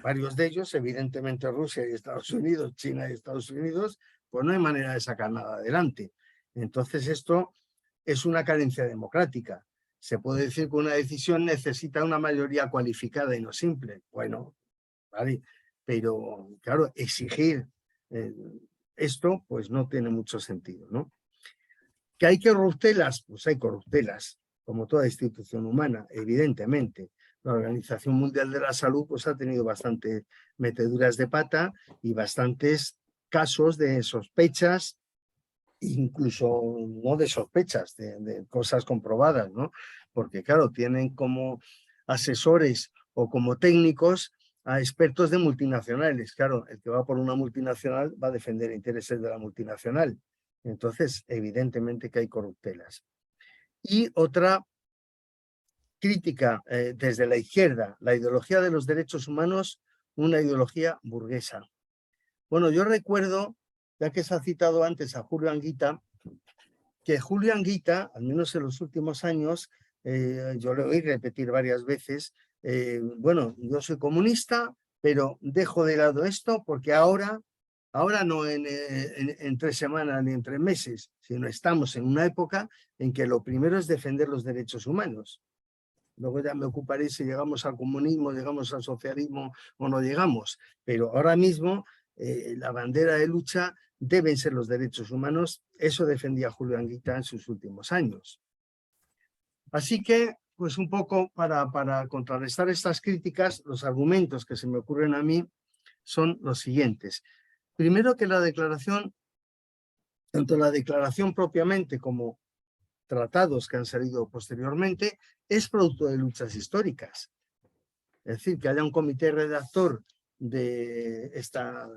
varios de ellos, evidentemente Rusia y Estados Unidos, China y Estados Unidos, pues no hay manera de sacar nada adelante. Entonces esto es una carencia democrática. Se puede decir que una decisión necesita una mayoría cualificada y no simple. Bueno, vale, pero claro, exigir esto pues no tiene mucho sentido, ¿no? ¿Que hay corruptelas? Pues hay corruptelas, como toda institución humana, evidentemente. La Organización Mundial de la Salud pues, ha tenido bastantes meteduras de pata y bastantes casos de sospechas, incluso no de sospechas, de cosas comprobadas, ¿no? Porque, claro, tienen como asesores o como técnicos a expertos de multinacionales. Claro, el que va por una multinacional va a defender intereses de la multinacional. Entonces, evidentemente que hay corruptelas. Y otra crítica desde la izquierda, la ideología de los derechos humanos, una ideología burguesa. Bueno, yo recuerdo, ya que se ha citado antes a Julio Anguita, que Julio Anguita, al menos en los últimos años, yo lo oí repetir varias veces, bueno, yo soy comunista, pero dejo de lado esto porque ahora no en 3 semanas ni en 3 meses, sino estamos en una época en que lo primero es defender los derechos humanos. Luego ya me ocuparé si llegamos al comunismo, llegamos al socialismo o no llegamos. Pero ahora mismo la bandera de lucha deben ser los derechos humanos. Eso defendía Julio Anguita en sus últimos años. Así que, pues un poco para contrarrestar estas críticas, los argumentos que se me ocurren a mí son los siguientes. Primero que la declaración, tanto la declaración propiamente como tratados que han salido posteriormente, es producto de luchas históricas. Es decir, que haya un comité redactor de esta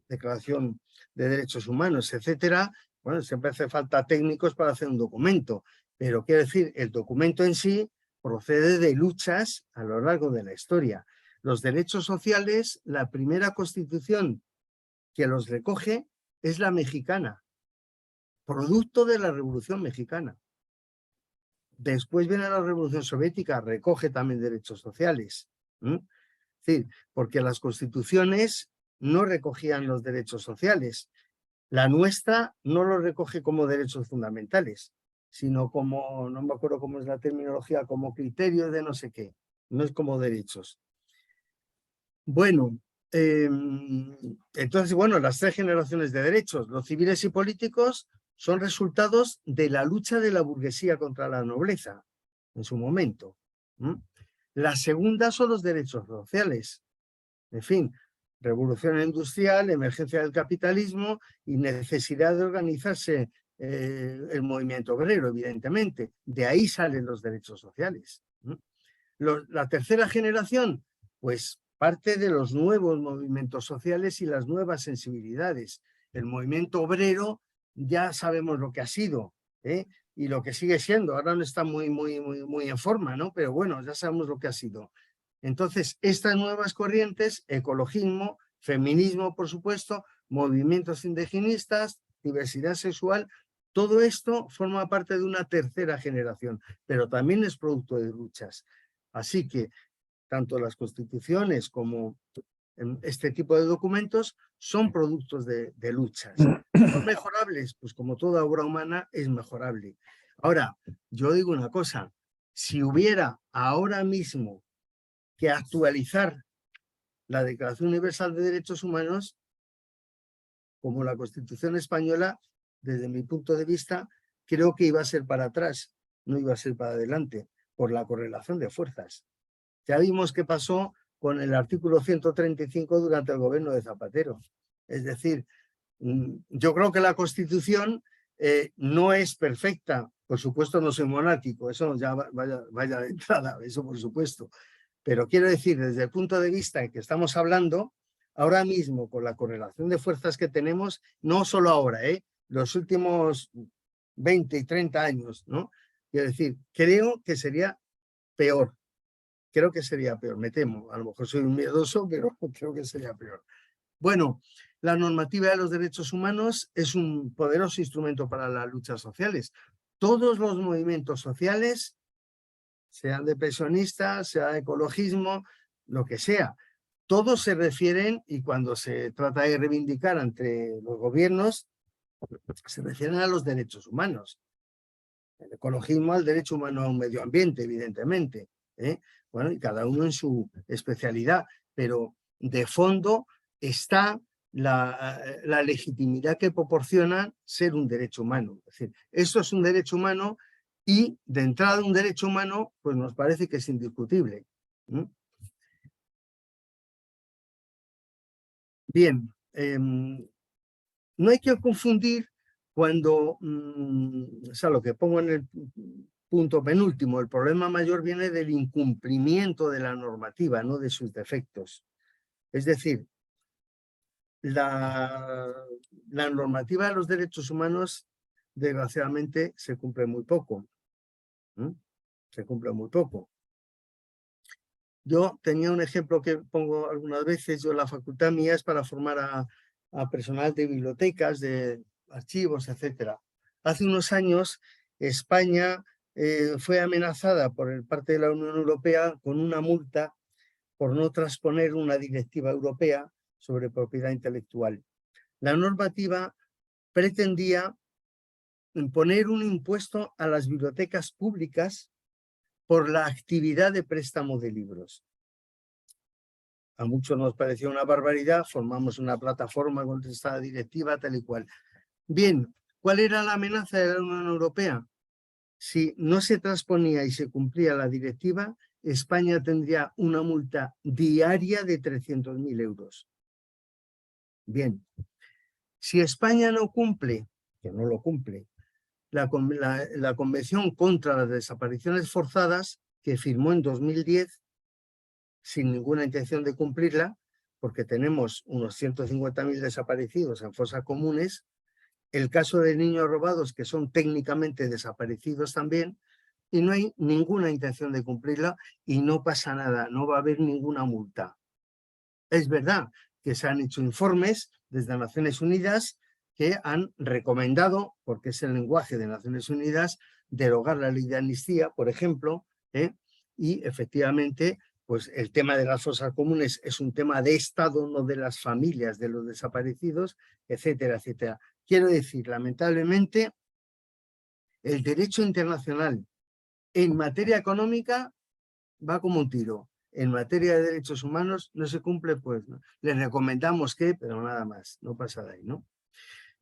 Declaración de Derechos Humanos, etcétera, bueno, siempre hace falta técnicos para hacer un documento, pero quiero decir, el documento en sí procede de luchas a lo largo de la historia. Los derechos sociales, la primera constitución que los recoge es la mexicana, producto de la Revolución Mexicana. Después viene la Revolución Soviética, recoge también derechos sociales. Es decir, porque las constituciones no recogían los derechos sociales. La nuestra no los recoge como derechos fundamentales, sino como, no me acuerdo cómo es la terminología, como criterios de no sé qué. No es como derechos. Bueno, entonces, bueno, las 3 generaciones de derechos, los civiles y políticos, son resultados de la lucha de la burguesía contra la nobleza en su momento. La segunda son los derechos sociales. En fin, revolución industrial, emergencia del capitalismo y necesidad de organizarse el movimiento obrero, evidentemente. De ahí salen los derechos sociales. La tercera generación, pues parte de los nuevos movimientos sociales y las nuevas sensibilidades. El movimiento obrero ya sabemos lo que ha sido, y lo que sigue siendo. Ahora no está muy en forma, ¿no? Pero bueno, ya sabemos lo que ha sido. Entonces, estas nuevas corrientes, ecologismo, feminismo, por supuesto, movimientos indigenistas, diversidad sexual, todo esto forma parte de una tercera generación, pero también es producto de luchas. Así que tanto las constituciones como este tipo de documentos son productos de luchas. ¿Son mejorables? Pues como toda obra humana es mejorable. Ahora, yo digo una cosa, si hubiera ahora mismo que actualizar la Declaración Universal de Derechos Humanos, como la Constitución española, desde mi punto de vista, creo que iba a ser para atrás, no iba a ser para adelante, por la correlación de fuerzas. Ya vimos qué pasó con el artículo 135 durante el gobierno de Zapatero. Es decir, yo creo que la Constitución no es perfecta. Por supuesto no soy monárquico, eso ya vaya de entrada, eso por supuesto. Pero quiero decir, desde el punto de vista en que estamos hablando, ahora mismo con la correlación de fuerzas que tenemos, no solo ahora, los últimos 20 y 30 años, ¿no? Quiero decir, creo que sería peor. Creo que sería peor, me temo. A lo mejor soy un miedoso, pero creo que sería peor. Bueno, la normativa de los derechos humanos es un poderoso instrumento para las luchas sociales. Todos los movimientos sociales, sean de pensionistas, sea de ecologismo, lo que sea, todos se refieren, y cuando se trata de reivindicar ante los gobiernos, se refieren a los derechos humanos. El ecologismo al derecho humano a un medio ambiente, evidentemente. Bueno, y cada uno en su especialidad, pero de fondo está la legitimidad que proporciona ser un derecho humano. Es decir, esto es un derecho humano y de entrada un derecho humano, pues nos parece que es indiscutible. Bien, no hay que confundir cuando, o sea, lo que pongo en el punto penúltimo, el problema mayor viene del incumplimiento de la normativa, no de sus defectos. Es decir, la normativa de los derechos humanos, desgraciadamente, se cumple muy poco. Se cumple muy poco. Yo tenía un ejemplo que pongo algunas veces. Yo, la facultad mía es para formar a personal de bibliotecas, de archivos, etc. Hace unos años España fue amenazada por parte de la Unión Europea con una multa por no transponer una directiva europea sobre propiedad intelectual. La normativa pretendía imponer un impuesto a las bibliotecas públicas por la actividad de préstamo de libros. A muchos nos pareció una barbaridad, formamos una plataforma contra esta directiva tal y cual. Bien, ¿cuál era la amenaza de la Unión Europea? Si no se transponía y se cumplía la directiva, España tendría una multa diaria de 300.000 euros. Bien, si España no cumple, que no lo cumple, la Convención contra las Desapariciones Forzadas, que firmó en 2010, sin ninguna intención de cumplirla, porque tenemos unos 150.000 desaparecidos en fosas comunes, el caso de niños robados que son técnicamente desaparecidos también, y no hay ninguna intención de cumplirla y no pasa nada, no va a haber ninguna multa. Es verdad que se han hecho informes desde Naciones Unidas que han recomendado, porque es el lenguaje de Naciones Unidas, derogar la ley de amnistía, por ejemplo, y efectivamente pues el tema de las fosas comunes es un tema de Estado, no de las familias de los desaparecidos, etcétera, etcétera. Quiero decir, lamentablemente, el derecho internacional en materia económica va como un tiro. En materia de derechos humanos no se cumple, pues ¿no? Les recomendamos que, pero nada más, no pasa de ahí, ¿no?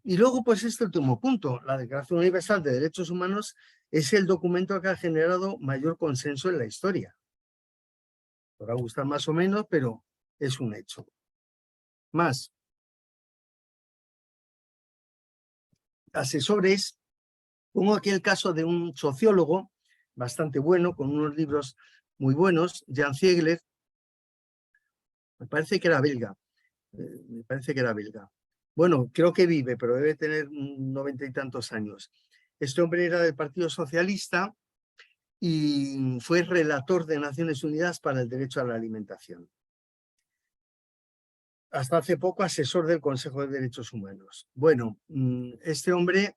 Y luego, pues este último punto, la Declaración Universal de Derechos Humanos es el documento que ha generado mayor consenso en la historia. Podrá gustar más o menos, pero es un hecho. Más. Asesores, pongo aquí el caso de un sociólogo bastante bueno, con unos libros muy buenos, Jan Ziegler, me parece que era belga, Bueno, creo que vive, pero debe tener 90 y tantos años. Este hombre era del Partido Socialista y fue relator de Naciones Unidas para el derecho a la alimentación. Hasta hace poco asesor del Consejo de Derechos Humanos. Bueno, este hombre,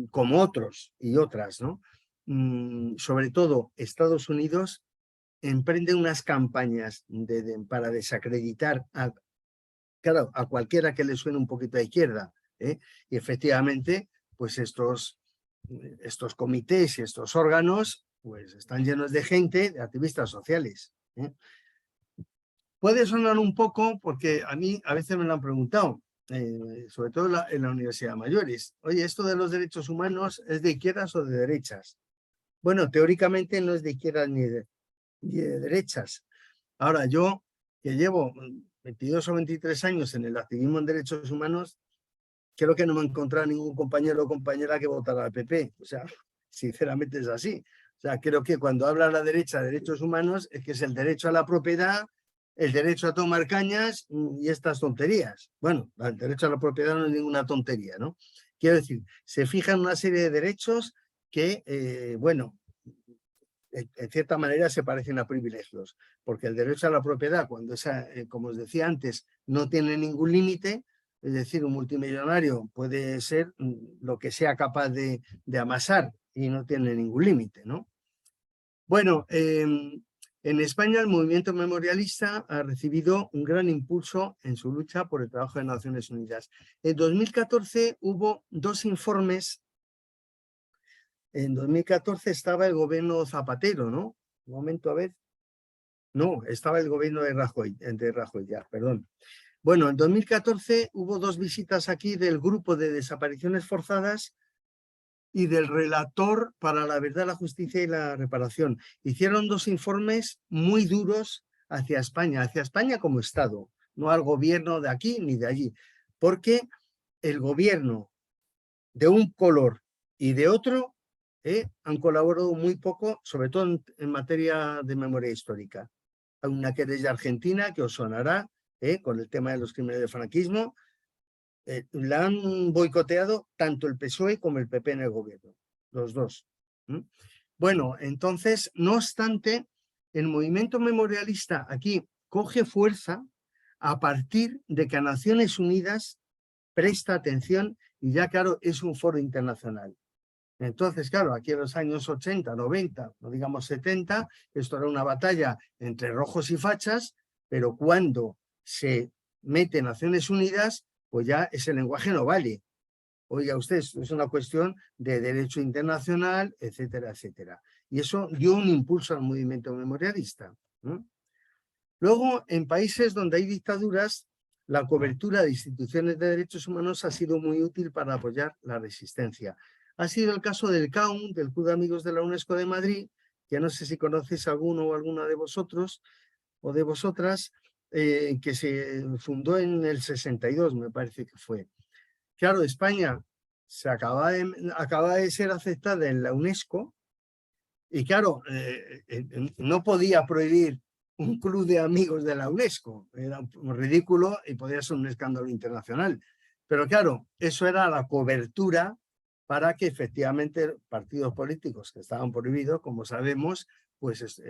como otros y otras, ¿no? Sobre todo Estados Unidos, emprende unas campañas para desacreditar a cualquiera que le suene un poquito a izquierda. Y efectivamente, pues estos comités y estos órganos pues están llenos de gente, de activistas sociales. Puede sonar un poco, porque a mí a veces me lo han preguntado, sobre todo en la Universidad de Mayores. Oye, ¿esto de los derechos humanos es de izquierdas o de derechas? Bueno, teóricamente no es de izquierdas ni de derechas. Ahora, yo que llevo 22 o 23 años en el activismo en derechos humanos, creo que no me he encontrado ningún compañero o compañera que votara al PP. O sea, sinceramente es así. O sea, creo que cuando habla la derecha de derechos humanos es que es el derecho a la propiedad, el derecho a tomar cañas y estas tonterías. Bueno, el derecho a la propiedad no es ninguna tontería, ¿no? Quiero decir, se fijan una serie de derechos que, bueno, en cierta manera se parecen a privilegios, porque el derecho a la propiedad, cuando esa, como os decía antes, no tiene ningún límite, es decir, un multimillonario puede ser lo que sea capaz de amasar y no tiene ningún límite, ¿no? Bueno, en España el movimiento memorialista ha recibido un gran impulso en su lucha por el trabajo de Naciones Unidas. En 2014 hubo 2 informes. En 2014 estaba el gobierno Zapatero, ¿no? Un momento, a ver. No, estaba el gobierno de Rajoy ya, perdón. Bueno, en 2014 hubo 2 visitas aquí del grupo de desapariciones forzadas y del relator para la verdad, la justicia y la reparación. Hicieron 2 informes muy duros hacia España como Estado, no al gobierno de aquí ni de allí, porque el gobierno de un color y de otro han colaborado muy poco, sobre todo en materia de memoria histórica. Hay una querella argentina que os sonará con el tema de los crímenes del franquismo. La han boicoteado tanto el PSOE como el PP en el gobierno, los dos. Bueno, entonces, no obstante, el movimiento memorialista aquí coge fuerza a partir de que Naciones Unidas presta atención y ya, claro, es un foro internacional. Entonces, claro, aquí en los años 80, 90, no digamos 70, esto era una batalla entre rojos y fachas, pero cuando se mete Naciones Unidas, pues ya ese lenguaje no vale. Oiga usted, esto es una cuestión de derecho internacional, etcétera, etcétera. Y eso dio un impulso al movimiento memorialista. Luego, en países donde hay dictaduras, la cobertura de instituciones de derechos humanos ha sido muy útil para apoyar la resistencia. Ha sido el caso del CAUM, del Club de Amigos de la UNESCO de Madrid, que no sé si conocéis alguno o alguna de vosotros o de vosotras, que se fundó en el 62, me parece que fue. Claro, España se acaba de ser aceptada en la UNESCO y claro, no podía prohibir un club de amigos de la UNESCO. Era ridículo y podía ser un escándalo internacional. Pero claro, eso era la cobertura para que efectivamente partidos políticos que estaban prohibidos, como sabemos, pues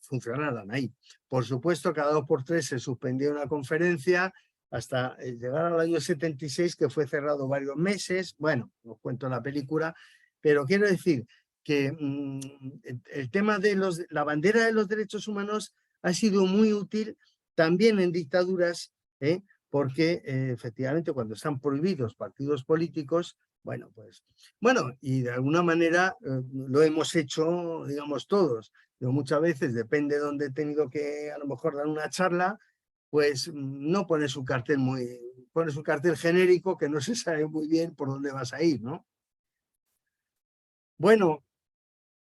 funcionaran ahí. Por supuesto, cada 2 por 3 se suspendía una conferencia hasta llegar al año 76, que fue cerrado varios meses. Bueno, os cuento la película, pero quiero decir que el tema de la bandera de los derechos humanos ha sido muy útil también en dictaduras, porque efectivamente cuando están prohibidos partidos políticos, bueno, pues, bueno, y de alguna manera lo hemos hecho, digamos, todos. Yo muchas veces, depende de dónde he tenido que a lo mejor dar una charla, pues no pones un cartel pones un cartel genérico que no se sabe muy bien por dónde vas a ir, ¿no? Bueno,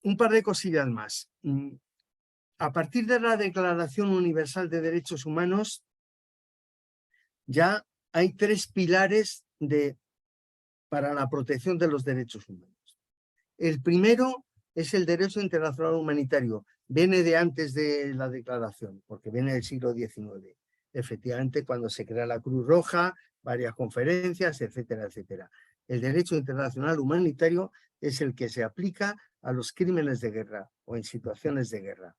un par de cosillas más. A partir de la Declaración Universal de Derechos Humanos, ya hay 3 pilares para la protección de los derechos humanos. El primero es el derecho internacional humanitario. Viene de antes de la declaración, porque viene del siglo XIX. Efectivamente, cuando se crea la Cruz Roja, varias conferencias, etcétera, etcétera. El derecho internacional humanitario es el que se aplica a los crímenes de guerra o en situaciones de guerra.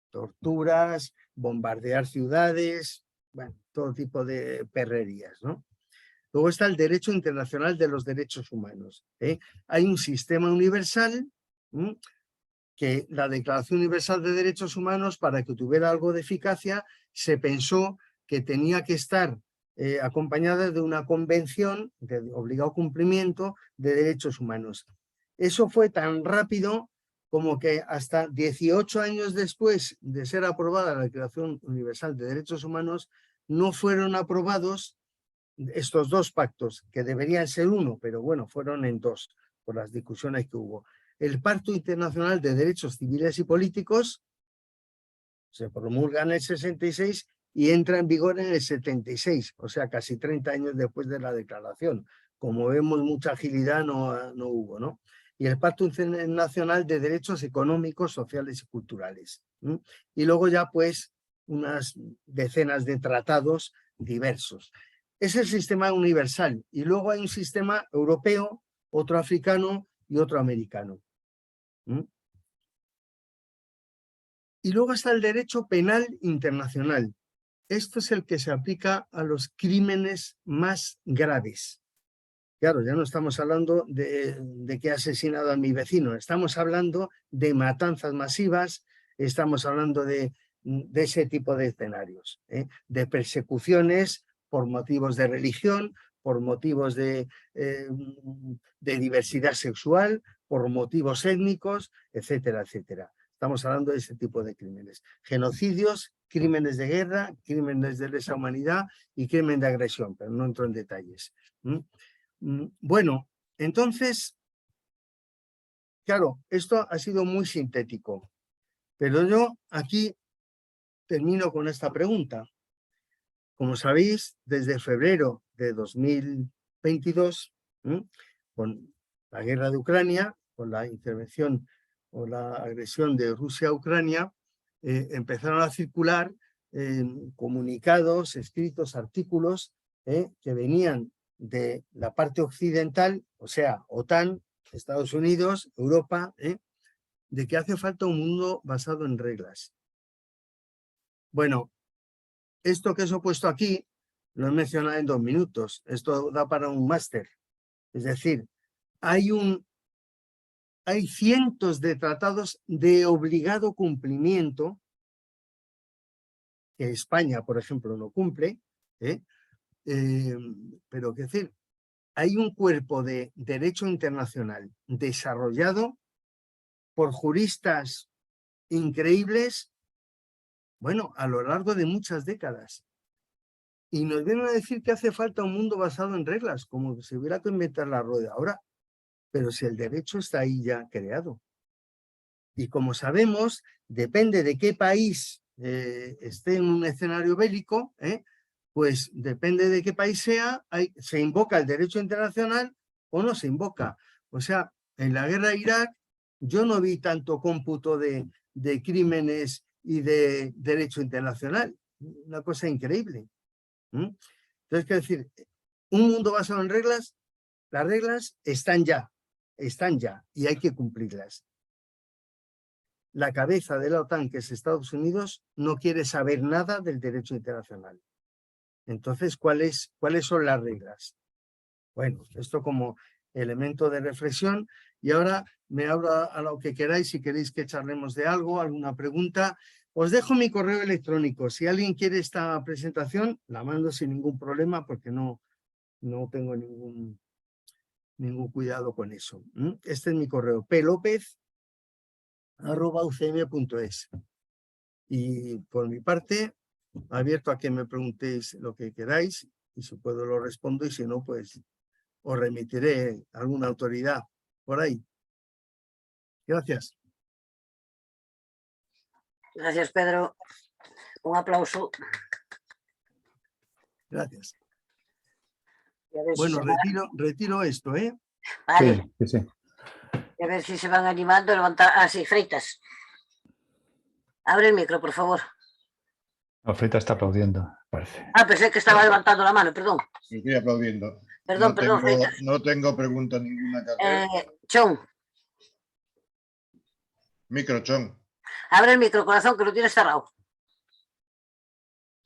Torturas, bombardear ciudades, bueno, todo tipo de perrerías, ¿no? Luego está el derecho internacional de los derechos humanos. Hay un sistema universal que la Declaración Universal de Derechos Humanos, para que tuviera algo de eficacia, se pensó que tenía que estar acompañada de una convención de obligado cumplimiento de derechos humanos. Eso fue tan rápido como que hasta 18 años después de ser aprobada la Declaración Universal de Derechos Humanos, no fueron aprobados estos 2 pactos, que deberían ser uno, pero bueno, fueron en 2, por las discusiones que hubo. El Pacto Internacional de Derechos Civiles y Políticos se promulga en el 66 y entra en vigor en el 76, o sea, casi 30 años después de la declaración. Como vemos, mucha agilidad no hubo, ¿no? Y el Pacto Internacional de Derechos Económicos, Sociales y Culturales. Y luego ya, pues, unas decenas de tratados diversos. Es el sistema universal. Y luego hay un sistema europeo, otro africano y otro americano. Y luego está el derecho penal internacional. Esto es el que se aplica a los crímenes más graves. Claro, ya no estamos hablando de que he asesinado a mi vecino, estamos hablando de matanzas masivas, estamos hablando de ese tipo de escenarios, de persecuciones por motivos de religión, por motivos de diversidad sexual, por motivos étnicos, etcétera, etcétera. Estamos hablando de ese tipo de crímenes. Genocidios, crímenes de guerra, crímenes de lesa humanidad y crimen de agresión, pero no entro en detalles. Bueno, entonces, claro, esto ha sido muy sintético, pero yo aquí termino con esta pregunta. Como sabéis, desde febrero de 2022, con la guerra de Ucrania, con la intervención o la agresión de Rusia a Ucrania, empezaron a circular comunicados, escritos, artículos que venían de la parte occidental, o sea, OTAN, Estados Unidos, Europa, de que hace falta un mundo basado en reglas. Bueno, esto que os he puesto aquí, lo he mencionado en 2 minutos, esto da para un máster. Es decir, hay cientos de tratados de obligado cumplimiento que España, por ejemplo, no cumple, pero que decir, hay un cuerpo de derecho internacional desarrollado por juristas increíbles, bueno, a lo largo de muchas décadas. Y nos vienen a decir que hace falta un mundo basado en reglas, como si hubiera que inventar la rueda ahora. Pero si el derecho está ahí ya creado. Y como sabemos, depende de qué país esté en un escenario bélico, pues depende de qué país sea, se invoca el derecho internacional o no se invoca. O sea, en la guerra de Irak yo no vi tanto cómputo de crímenes y de derecho internacional. Una cosa increíble. Entonces, quiero decir, un mundo basado en reglas, las reglas están ya y hay que cumplirlas. La cabeza de la OTAN, que es Estados Unidos, no quiere saber nada del derecho internacional. Entonces, ¿cuáles son las reglas? Bueno, esto como elemento de reflexión. Y ahora me abro a lo que queráis, si queréis que charlemos de algo, alguna pregunta. Os dejo mi correo electrónico. Si alguien quiere esta presentación, la mando sin ningún problema porque no tengo ningún cuidado con eso. Este es mi correo, plopez@ucm.es. Y por mi parte, abierto a que me preguntéis lo que queráis y si puedo lo respondo y si no, pues os remitiré a alguna autoridad por ahí. Gracias. Gracias, Pedro. Un aplauso. Gracias. Y a ver Bueno, si retiro esto, Vale. Sí, sí, sí. Y a ver si se van animando a levantar. Ah, sí, Freitas. Abre el micro, por favor. No, Frita está aplaudiendo, parece. Ah, pensé que estaba levantando la mano, perdón. Estoy aplaudiendo. Perdón, Freitas. No tengo pregunta ninguna que hacer. Chon, Micro, Chon. abre el micro, corazón, que lo tienes cerrado.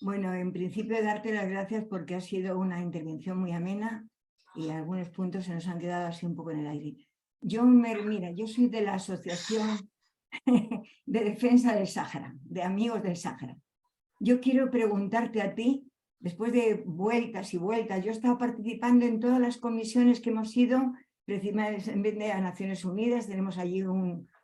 Bueno, en principio darte las gracias porque ha sido una intervención muy amena y algunos puntos se nos han quedado así un poco en el aire. Mira, yo soy de la Asociación de Defensa del Sáhara, de Amigos del Sáhara. Yo quiero preguntarte a ti, después de vueltas y vueltas, yo he estado participando en todas las comisiones que hemos ido, precisamente a Naciones Unidas, tenemos allí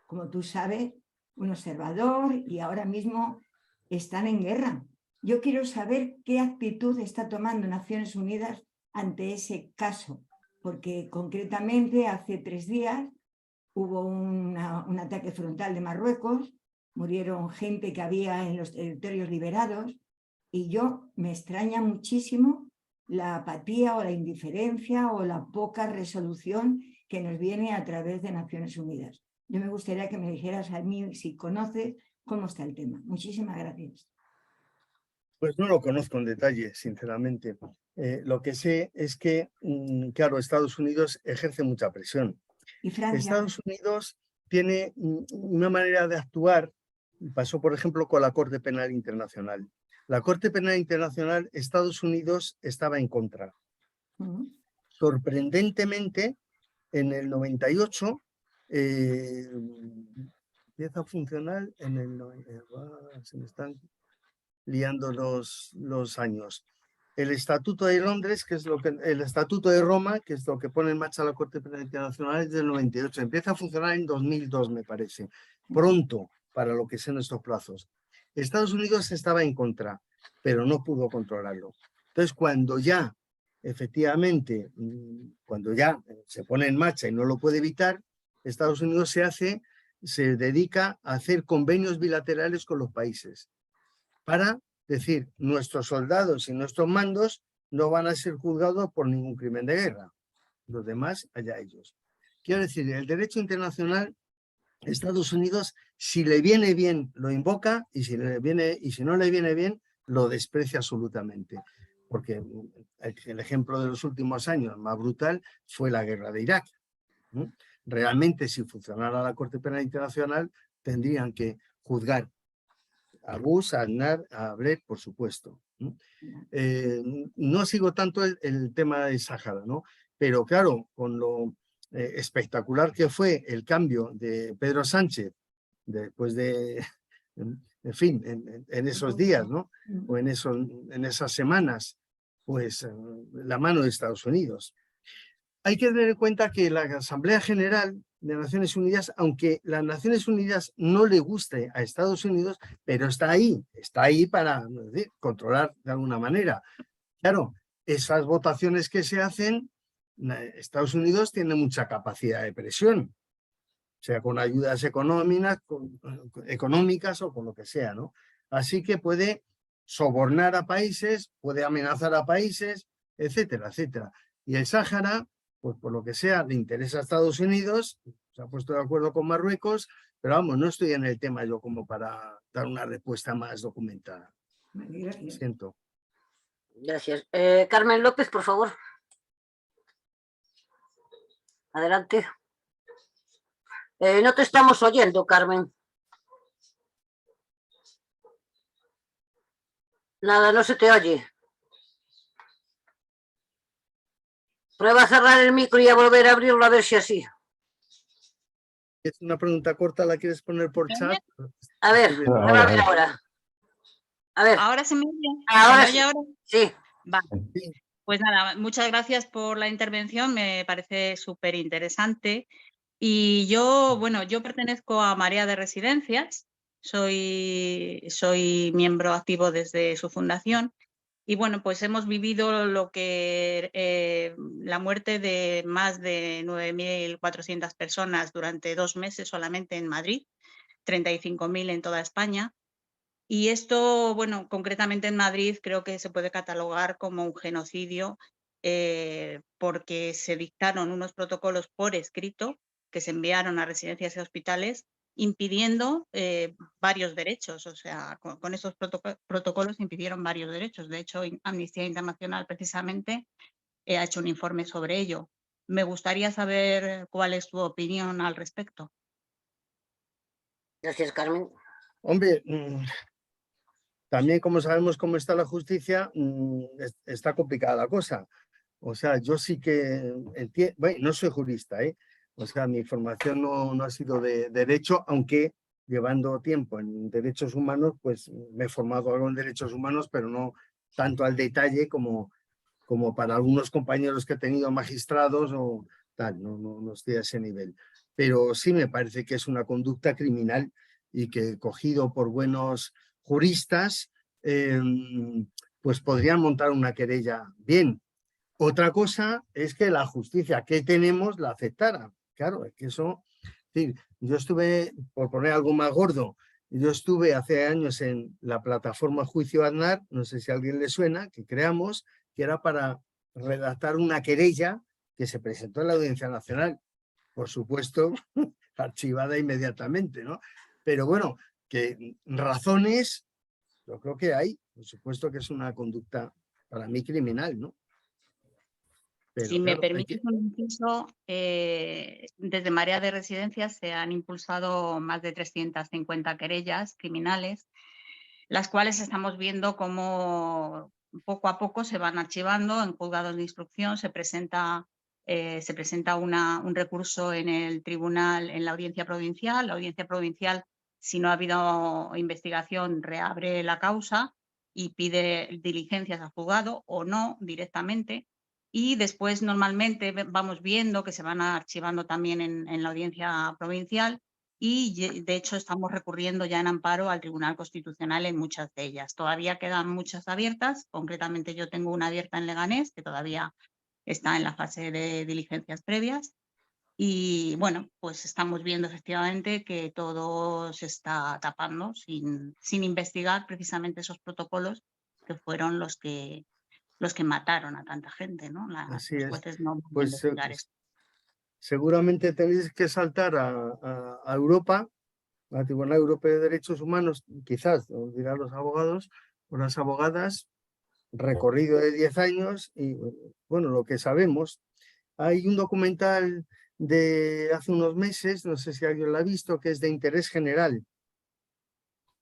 como tú sabes, un observador y ahora mismo están en guerra. Yo quiero saber qué actitud está tomando Naciones Unidas ante ese caso, porque concretamente hace 3 días hubo un ataque frontal de Marruecos, murieron gente que había en los territorios liberados y me extraña muchísimo la apatía o la indiferencia o la poca resolución que nos viene a través de Naciones Unidas. Yo me gustaría que me dijeras a mí si conoces cómo está el tema. Muchísimas gracias. Pues no lo conozco en detalle, sinceramente. Lo que sé es que, claro, Estados Unidos ejerce mucha presión. Y Francia. Estados Unidos tiene una manera de actuar, pasó por ejemplo con la Corte Penal Internacional. La Corte Penal Internacional, Estados Unidos estaba en contra. Sorprendentemente, en el 98 empieza a funcionar, en el se me están liando los años. El Estatuto de Londres, que es el Estatuto de Roma, que es lo que pone en marcha la Corte Penal Internacional, es del 98. Empieza a funcionar en 2002, me parece. Pronto, para lo que sean estos plazos. Estados Unidos estaba en contra, pero no pudo controlarlo. Entonces, cuando ya, efectivamente, cuando ya se pone en marcha y no lo puede evitar, Estados Unidos se dedica a hacer convenios bilaterales con los países para decir, nuestros soldados y nuestros mandos no van a ser juzgados por ningún crimen de guerra. Los demás, allá ellos. Quiero decir, el derecho internacional, Estados Unidos, si le viene bien, lo invoca, y si no le viene bien, lo desprecia absolutamente. Porque el ejemplo de los últimos años más brutal fue la guerra de Irak. Realmente, si funcionara la Corte Penal Internacional, tendrían que juzgar a Bush, a Aznar, a Abrek, por supuesto. No sigo tanto el tema de Sáhara, ¿no? Pero claro, con lo espectacular que fue el cambio de Pedro Sánchez, después de, en fin, en esos días, ¿no? O en esas semanas, pues la mano de Estados Unidos. Hay que tener en cuenta que la Asamblea General de Naciones Unidas, aunque las Naciones Unidas no le guste a Estados Unidos, pero está ahí para controlar de alguna manera. Claro, esas votaciones que se hacen, Estados Unidos tiene mucha capacidad de presión, sea con ayudas económicas o con lo que sea, ¿no? Así que puede sobornar a países, puede amenazar a países, etcétera, etcétera. Y el Sáhara, pues por lo que sea, le interesa a Estados Unidos, se ha puesto de acuerdo con Marruecos, pero vamos, no estoy en el tema yo como para dar una respuesta más documentada. Gracias. Siento. Gracias. Carmen López, por favor. Adelante. No te estamos oyendo, Carmen. Nada, no se te oye. Prueba a cerrar el micro y a volver a abrirlo a ver si así. Es una pregunta corta, ¿la quieres poner por chat? A ver, prueba a ver ahora. A ver. ¿Ahora se me oye? Ahora ¿Se me oye sí. ahora? Sí. Vale. Pues nada, muchas gracias por la intervención, me parece súper interesante. Y yo, bueno, yo pertenezco a Marea de Residencias, soy miembro activo desde su fundación. Y bueno, pues hemos vivido lo que la muerte de más de 9.400 personas durante 2 meses solamente en Madrid, 35.000 en toda España. Y esto, bueno, concretamente en Madrid creo que se puede catalogar como un genocidio porque se dictaron unos protocolos por escrito que se enviaron a residencias y hospitales impidiendo varios derechos, o sea, con esos protocolos impidieron varios derechos. De hecho, Amnistía Internacional precisamente ha hecho un informe sobre ello. Me gustaría saber cuál es tu opinión al respecto. Gracias, Carmen. Hombre, también como sabemos cómo está la justicia, está complicada la cosa. O sea, yo sí que entiendo, bueno, no soy jurista, o sea, mi formación no ha sido de derecho, aunque llevando tiempo en derechos humanos, pues me he formado algo en derechos humanos, pero no tanto al detalle como para algunos compañeros que he tenido magistrados o tal, no estoy a ese nivel. Pero sí me parece que es una conducta criminal y que cogido por buenos juristas, pues podrían montar una querella bien. Otra cosa es que la justicia que tenemos la aceptara. Claro, es que eso... Yo estuve, por poner algo más gordo, yo estuve hace años en la plataforma Juicio Aznar, no sé si a alguien le suena, que creamos, que era para redactar una querella que se presentó en la Audiencia Nacional. Por supuesto, archivada inmediatamente, ¿no? Pero bueno, que razones Yo creo que hay, por supuesto que es una conducta para mí criminal, ¿no? Pero, Si me claro, hay permites un inciso, desde Marea de Residencias se han impulsado más de 350 querellas criminales, las cuales estamos viendo cómo poco a poco se van archivando en juzgados de instrucción, se presenta un recurso en el tribunal, en la audiencia provincial. La audiencia provincial, si no ha habido investigación, reabre la causa y pide diligencias al juzgado o no directamente. Y después normalmente vamos viendo que se van archivando también en la audiencia provincial y de hecho estamos recurriendo ya en amparo al Tribunal Constitucional en muchas de ellas. Todavía quedan muchas abiertas, concretamente yo tengo una abierta en Leganés que todavía está en la fase de diligencias previas y bueno, pues estamos viendo efectivamente que todo se está tapando sin investigar precisamente esos protocolos que fueron los que mataron a tanta gente, ¿no? así Los es. jueces no van a Pues investigar esto. seguramente tenéis que saltar a Europa, al Tribunal Europeo de Derechos Humanos, quizás, os dirán los abogados o las abogadas, recorrido de 10 años y, bueno, lo que sabemos. Hay un documental de hace unos meses, no sé si alguien lo ha visto, que es de interés general.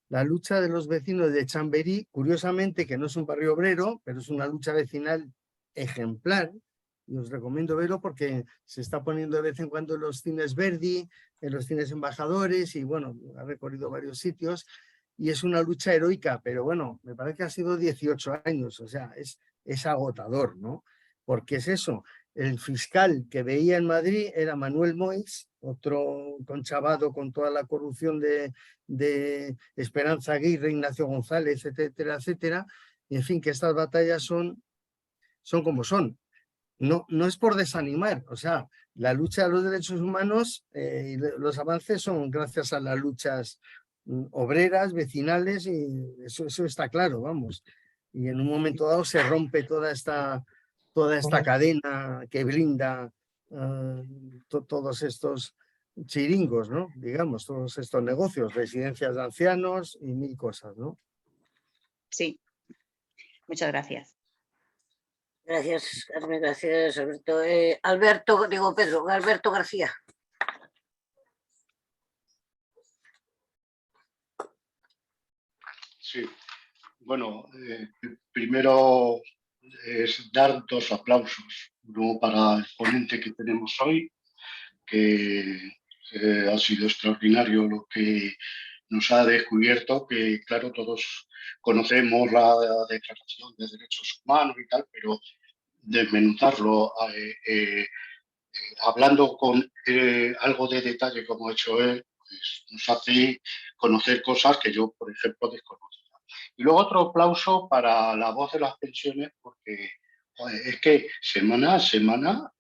La lucha de los vecinos de Chamberí, curiosamente, que no es un barrio obrero, pero es una lucha vecinal ejemplar. Y os recomiendo verlo porque se está poniendo de vez en cuando en los cines Verdi, en los cines Embajadores, y bueno, ha recorrido varios sitios. Y es una lucha heroica, pero bueno, me parece que ha sido 18 años, o sea, es agotador, ¿no? Porque es eso, el fiscal que veía en Madrid era Manuel Moix, otro conchavado con toda la corrupción de Esperanza Aguirre, Ignacio González, etcétera, etcétera. Y en fin, que estas batallas son como son. No es por desanimar, o sea, la lucha de los derechos humanos y los avances son gracias a las luchas obreras, vecinales, y eso está claro, vamos. Y en un momento dado se rompe toda esta cadena que blinda todos estos chiringos, ¿no? Digamos, todos estos negocios, residencias de ancianos y mil cosas, ¿no? Sí, muchas gracias. Gracias, Carmen, gracias, Alberto. Alberto García. Sí, bueno, primero es dar dos aplausos. Uno para el ponente que tenemos hoy, que ha sido extraordinario lo que nos ha descubierto, que claro, todos conocemos la Declaración de Derechos Humanos y tal, pero desmenuzarlo, hablando con algo de detalle como ha hecho él, pues nos hace conocer cosas que yo, por ejemplo, desconocía. Y luego otro aplauso para la voz de las pensiones, porque joder, es que semana a semana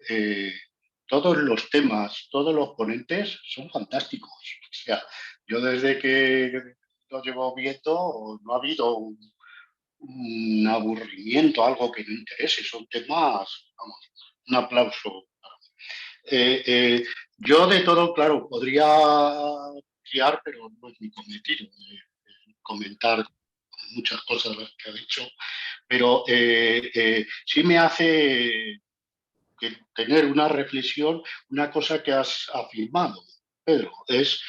todos los temas, todos los ponentes son fantásticos. O sea, yo desde que lo llevo viendo no ha habido un aburrimiento, algo que no interese. Son temas, vamos, un aplauso. Yo de todo, claro, podría guiar, pero no es mi cometido comentar muchas cosas las que ha dicho, pero sí me hace tener una reflexión, una cosa que has afirmado, Pedro, es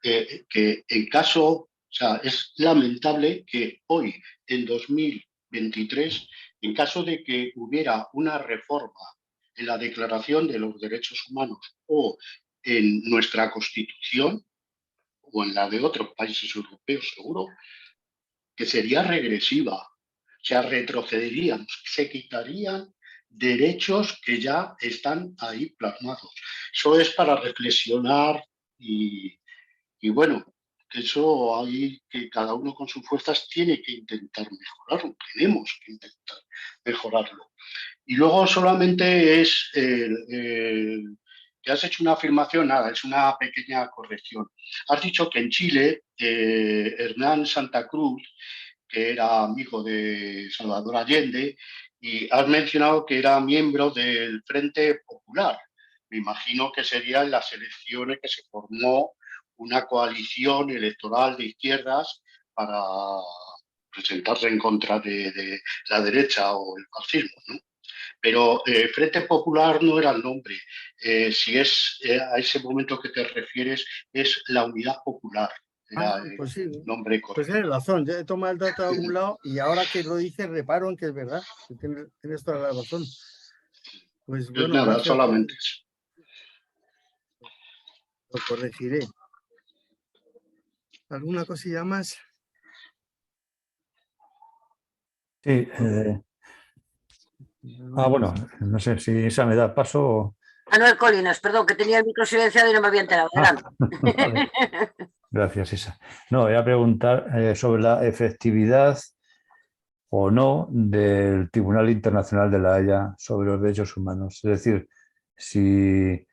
que en caso, o sea, es lamentable que hoy, en 2023, en caso de que hubiera una reforma en la Declaración de los Derechos Humanos o en nuestra Constitución o en la de otros países europeos, seguro, que sería regresiva, o sea, retrocederíamos, se quitarían derechos que ya están ahí plasmados. Eso es para reflexionar y bueno, que eso hay que cada uno con sus fuerzas tiene que intentar mejorarlo, tenemos que intentar mejorarlo. Y luego solamente es que has hecho una afirmación, nada, es una pequeña corrección. Has dicho que en Chile, Hernán Santa Cruz, que era amigo de Salvador Allende, y has mencionado que era miembro del Frente Popular. Me imagino que sería en las elecciones que se formó una coalición electoral de izquierdas para presentarse en contra de la derecha o el fascismo, ¿no? Pero Frente Popular no era el nombre. Si es a ese momento que te refieres, es la Unidad Popular. Era Pues sí, el nombre pues correcto. tienes razón. Yo he tomado el dato de algún lado y ahora que lo dices reparo en que es verdad. Que tienes toda la razón. Pues bueno, Nada, gracias. solamente eso. Lo corregiré. ¿Alguna cosilla más? Sí. Bueno, no sé si esa me da paso o... Manuel Colinas, perdón, que tenía el micro silenciado y no me había enterado. Adelante. Vale. Gracias, Isa. No, voy a preguntar sobre la efectividad o no del Tribunal Internacional de la Haya sobre los derechos humanos. Es decir, si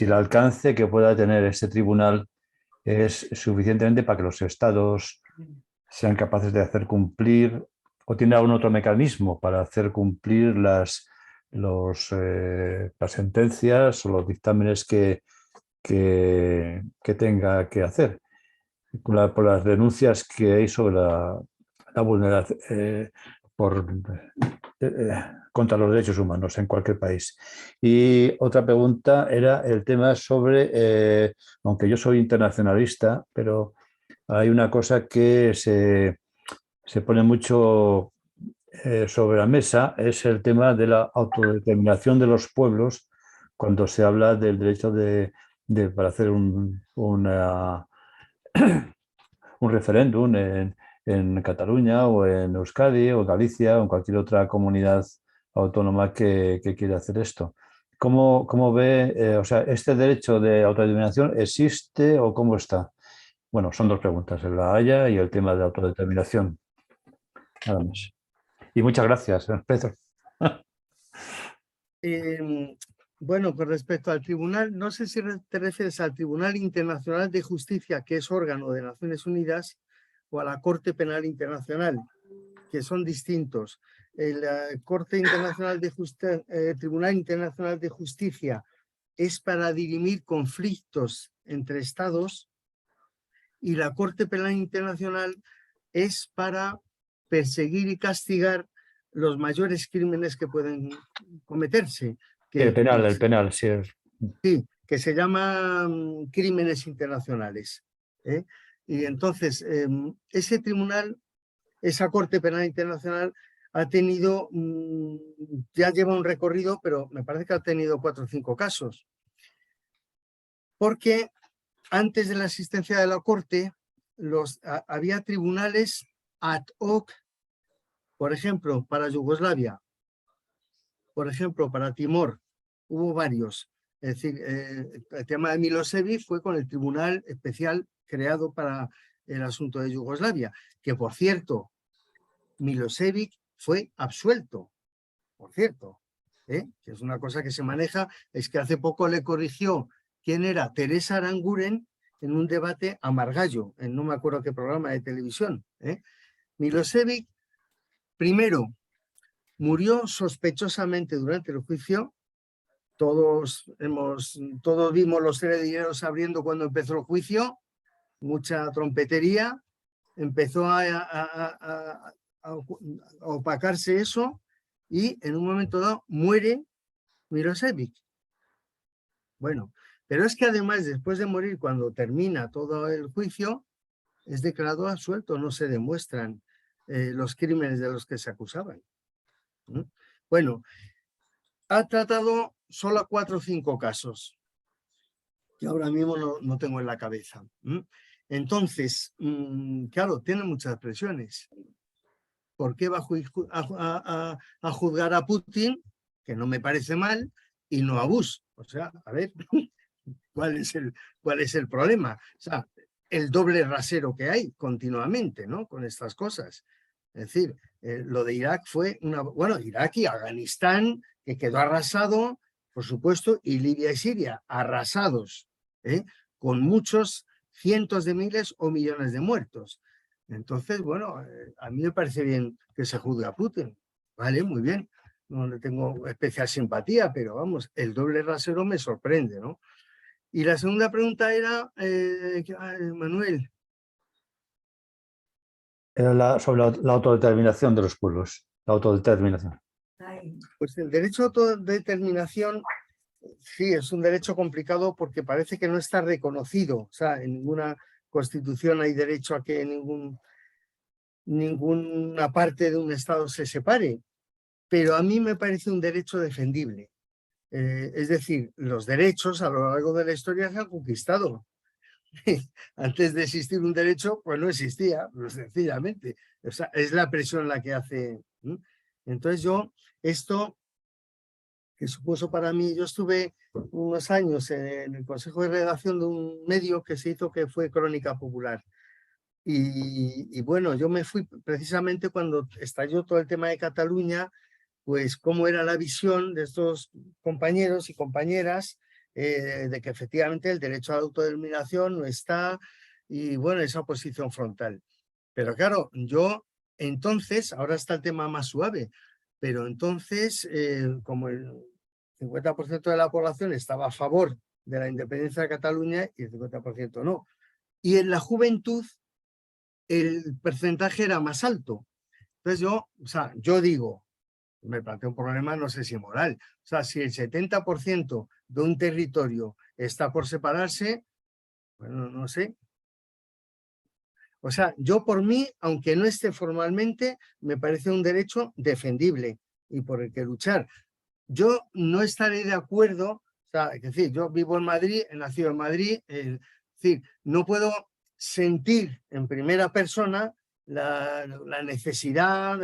el alcance que pueda tener este tribunal es suficientemente para que los estados sean capaces de hacer cumplir o tiene algún otro mecanismo para hacer cumplir las sentencias o los dictámenes que tenga que hacer por las denuncias que hay sobre la vulneración contra los derechos humanos en cualquier país. Y otra pregunta era el tema sobre, aunque yo soy internacionalista, pero hay una cosa que se pone mucho sobre la mesa, es el tema de la autodeterminación de los pueblos cuando se habla del derecho para hacer un referéndum en Cataluña o en Euskadi o Galicia o en cualquier otra comunidad autónoma que quiera hacer esto. ¿Cómo ve, o sea, este derecho de autodeterminación existe o cómo está? Bueno, son dos preguntas, en La Haya y el tema de autodeterminación. Nada más. Y muchas gracias, Pedro. Bueno, con respecto al tribunal, no sé si te refieres al Tribunal Internacional de Justicia, que es órgano de Naciones Unidas, o a la Corte Penal Internacional, que son distintos. El Tribunal Internacional de Justicia es para dirimir conflictos entre estados y la Corte Penal Internacional es para perseguir y castigar los mayores crímenes que pueden cometerse. El penal, sí. Sí, que se llaman crímenes internacionales. Y entonces, ese tribunal, esa Corte Penal Internacional, ha tenido, ya lleva un recorrido, pero me parece que ha tenido 4 o 5 casos. Porque antes de la existencia de la Corte, había tribunales ad hoc, por ejemplo, para Yugoslavia, por ejemplo, para Timor, hubo varios. Es decir, el tema de Milosevic fue con el tribunal especial creado para el asunto de Yugoslavia, que por cierto, Milosevic fue absuelto, por cierto, que es una cosa que se maneja, es que hace poco le corrigió quién era Teresa Aranguren en un debate a Margallo, en no me acuerdo qué programa de televisión. Milosevic, primero, murió sospechosamente durante el juicio. Todos vimos los telediarios abriendo cuando empezó el juicio, mucha trompetería, empezó a opacarse eso y en un momento dado muere Milosevic. Bueno, pero es que además después de morir, cuando termina todo el juicio, es declarado absuelto, no se demuestran los crímenes de los que se acusaban. Bueno, ha tratado solo 4 o 5 casos, que ahora mismo no tengo en la cabeza. Entonces, claro, tiene muchas presiones. ¿Por qué va a juzgar a Putin, que no me parece mal, y no a Bush? O sea, a ver, ¿cuál es el problema? O sea, el doble rasero que hay continuamente, ¿no? Con estas cosas. Es decir, lo de Irak fue Irak y Afganistán, que quedó arrasado, por supuesto, y Libia y Siria, arrasados, con muchos cientos de miles o millones de muertos. Entonces, bueno, a mí me parece bien que se juzgue a Putin. Vale, muy bien. No le tengo especial simpatía, pero vamos, el doble rasero me sorprende, ¿no? Y la segunda pregunta era, Manuel. Era sobre la autodeterminación de los pueblos, la autodeterminación. Ay, Pues el derecho a autodeterminación, sí, es un derecho complicado porque parece que no está reconocido. O sea, en ninguna constitución hay derecho a que ninguna parte de un Estado se separe. Pero a mí me parece un derecho defendible. Es decir, los derechos a lo largo de la historia se han conquistado. Antes de existir un derecho, pues no existía, pues sencillamente. O sea, es la presión la que hace. Entonces esto que supuso para mí, yo estuve unos años en el consejo de redacción de un medio que se hizo que fue Crónica Popular. Y bueno, yo me fui precisamente cuando estalló todo el tema de Cataluña, pues cómo era la visión de estos compañeros y compañeras de que efectivamente el derecho a la autodeterminación no está, y bueno, esa oposición frontal. Pero claro, yo entonces, ahora está el tema más suave, pero entonces, como el 50% de la población estaba a favor de la independencia de Cataluña y el 50% no. Y en la juventud el porcentaje era más alto. Entonces yo digo, me planteo un problema, no sé si moral. O sea, si el 70% de un territorio está por separarse, bueno, no sé. O sea, yo por mí, aunque no esté formalmente, me parece un derecho defendible y por el que luchar. Yo no estaré de acuerdo, o sea, es decir, yo vivo en Madrid, he nacido en Madrid, es decir, no puedo sentir en primera persona la necesidad,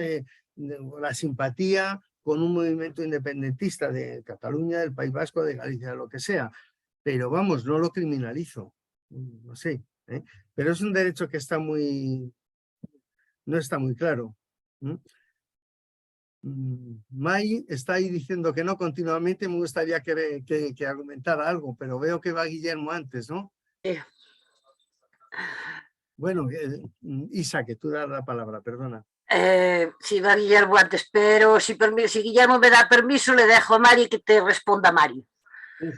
la simpatía con un movimiento independentista de Cataluña, del País Vasco, de Galicia, lo que sea. Pero vamos, no lo criminalizo, no sé. Pero es un derecho que está no está muy claro. May está ahí diciendo que no continuamente, me gustaría que argumentara algo, pero veo que va Guillermo antes, ¿no? Sí. Bueno, Isa, que tú das la palabra, perdona. Sí, va Guillermo antes, pero si Guillermo me da permiso, le dejo a Mari que te responda Mari.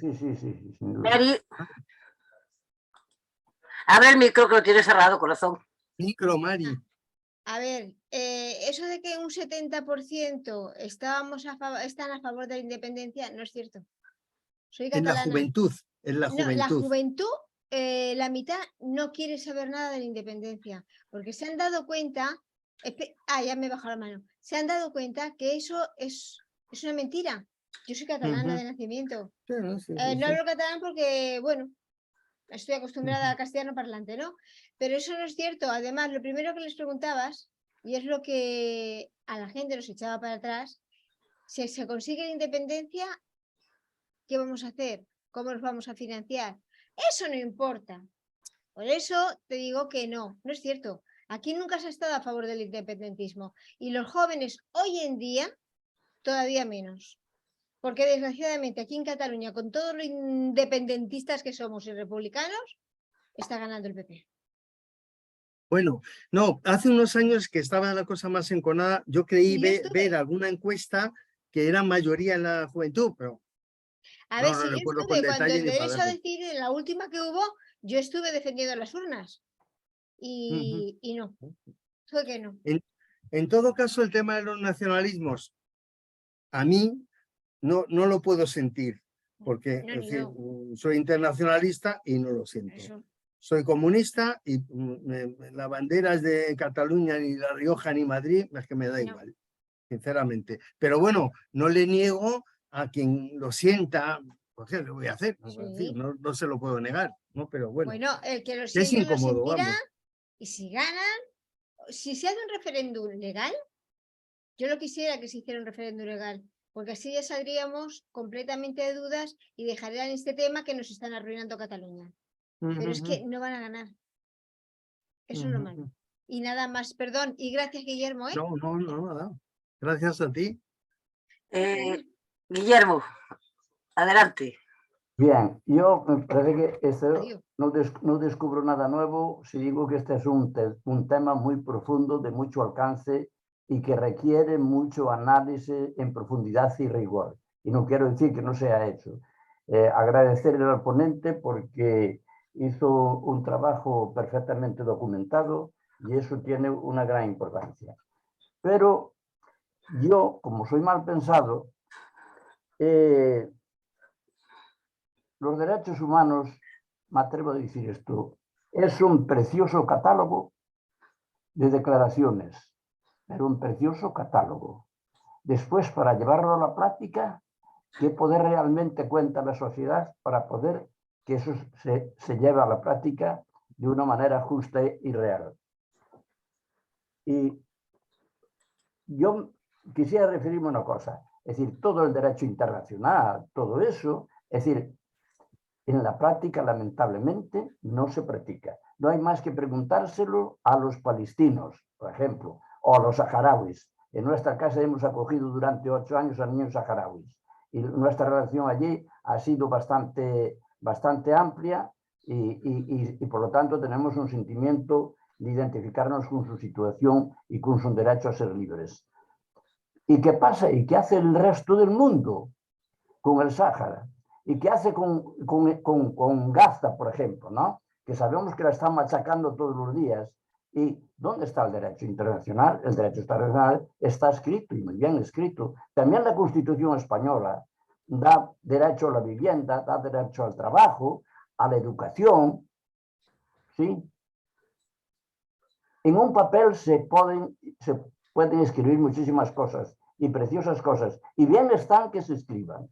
Sí. Mari, abre el micro que lo tienes cerrado, corazón. Micro, Mari. A ver, eso de que un 70% están a favor de la independencia no es cierto. Soy catalana. En la juventud, en la juventud. No, la juventud, la mitad no quiere saber nada de la independencia, porque se han dado cuenta, ya me he bajado la mano, se han dado cuenta que eso es una mentira. Yo soy catalana de nacimiento. Sí, sí. No hablo catalán porque, bueno, estoy acostumbrada a castellano parlante, ¿no? Pero eso no es cierto. Además, lo primero que les preguntabas, y es lo que a la gente nos echaba para atrás, si se consigue la independencia, ¿qué vamos a hacer? ¿Cómo nos vamos a financiar? Eso no importa. Por eso te digo que no es cierto. Aquí nunca se ha estado a favor del independentismo. Y los jóvenes hoy en día, todavía menos. Porque desgraciadamente aquí en Cataluña, con todos los independentistas que somos y republicanos, está ganando el PP. Bueno, no, hace unos años que estaba la cosa más enconada, yo creí ver alguna encuesta que era mayoría en la juventud, pero a ver, no si yo recuerdo con estuve, cuando detalle el ni para derecho a verlo. decidir, en la última que hubo, yo estuve defendiendo las urnas. Y no, fue que no. En todo caso, el tema de los nacionalismos, a mí no lo puedo sentir, porque No, en ni fin, yo. soy internacionalista y no lo siento. Eso. Soy comunista y la bandera es de Cataluña, ni La Rioja, ni Madrid, es que me da igual, sinceramente. Pero bueno, no le niego a quien lo sienta, pues ¿qué le voy a hacer? Sí. En fin, no se lo puedo negar, ¿no? Pero bueno, El que lo es siente lo incómodo, sentirá, vamos. y si ganan, si se hace un referéndum legal, yo no quisiera que se hiciera un referéndum legal, porque así ya saldríamos completamente de dudas y dejarían este tema que nos están arruinando Cataluña. Pero es que no van a ganar. Eso es lo malo. Y nada más, perdón, y gracias, Guillermo. No, nada. Gracias a ti. Guillermo, adelante. Bien, yo me parece que no descubro nada nuevo si digo que este es un tema muy profundo, de mucho alcance y que requiere mucho análisis en profundidad y rigor. Y no quiero decir que no sea hecho. Agradecerle al ponente porque hizo un trabajo perfectamente documentado, y eso tiene una gran importancia. Pero yo, como soy mal pensado, los derechos humanos, me atrevo a decir esto, es un precioso catálogo de declaraciones, pero un precioso catálogo. Después, para llevarlo a la práctica, ¿qué poder realmente cuenta la sociedad para poder que eso se lleve a la práctica de una manera justa y real? Y yo quisiera referirme a una cosa, es decir, todo el derecho internacional, todo eso, es decir, en la práctica, lamentablemente, no se practica. No hay más que preguntárselo a los palestinos, por ejemplo, o a los saharauis. En nuestra casa hemos acogido durante 8 años a niños saharauis. Y nuestra relación allí ha sido bastante amplia y por lo tanto tenemos un sentimiento de identificarnos con su situación y con su derecho a ser libres. ¿Y qué pasa? ¿Y qué hace el resto del mundo con el Sáhara? ¿Y qué hace con Gaza, por ejemplo, ¿no? Que sabemos que la están machacando todos los días? ¿Y dónde está el derecho internacional? El derecho internacional está escrito, y muy bien escrito. También la Constitución española da derecho a la vivienda, da derecho al trabajo, a la educación, ¿sí? En un papel se pueden escribir muchísimas cosas, y preciosas cosas, y bien están que se escriban.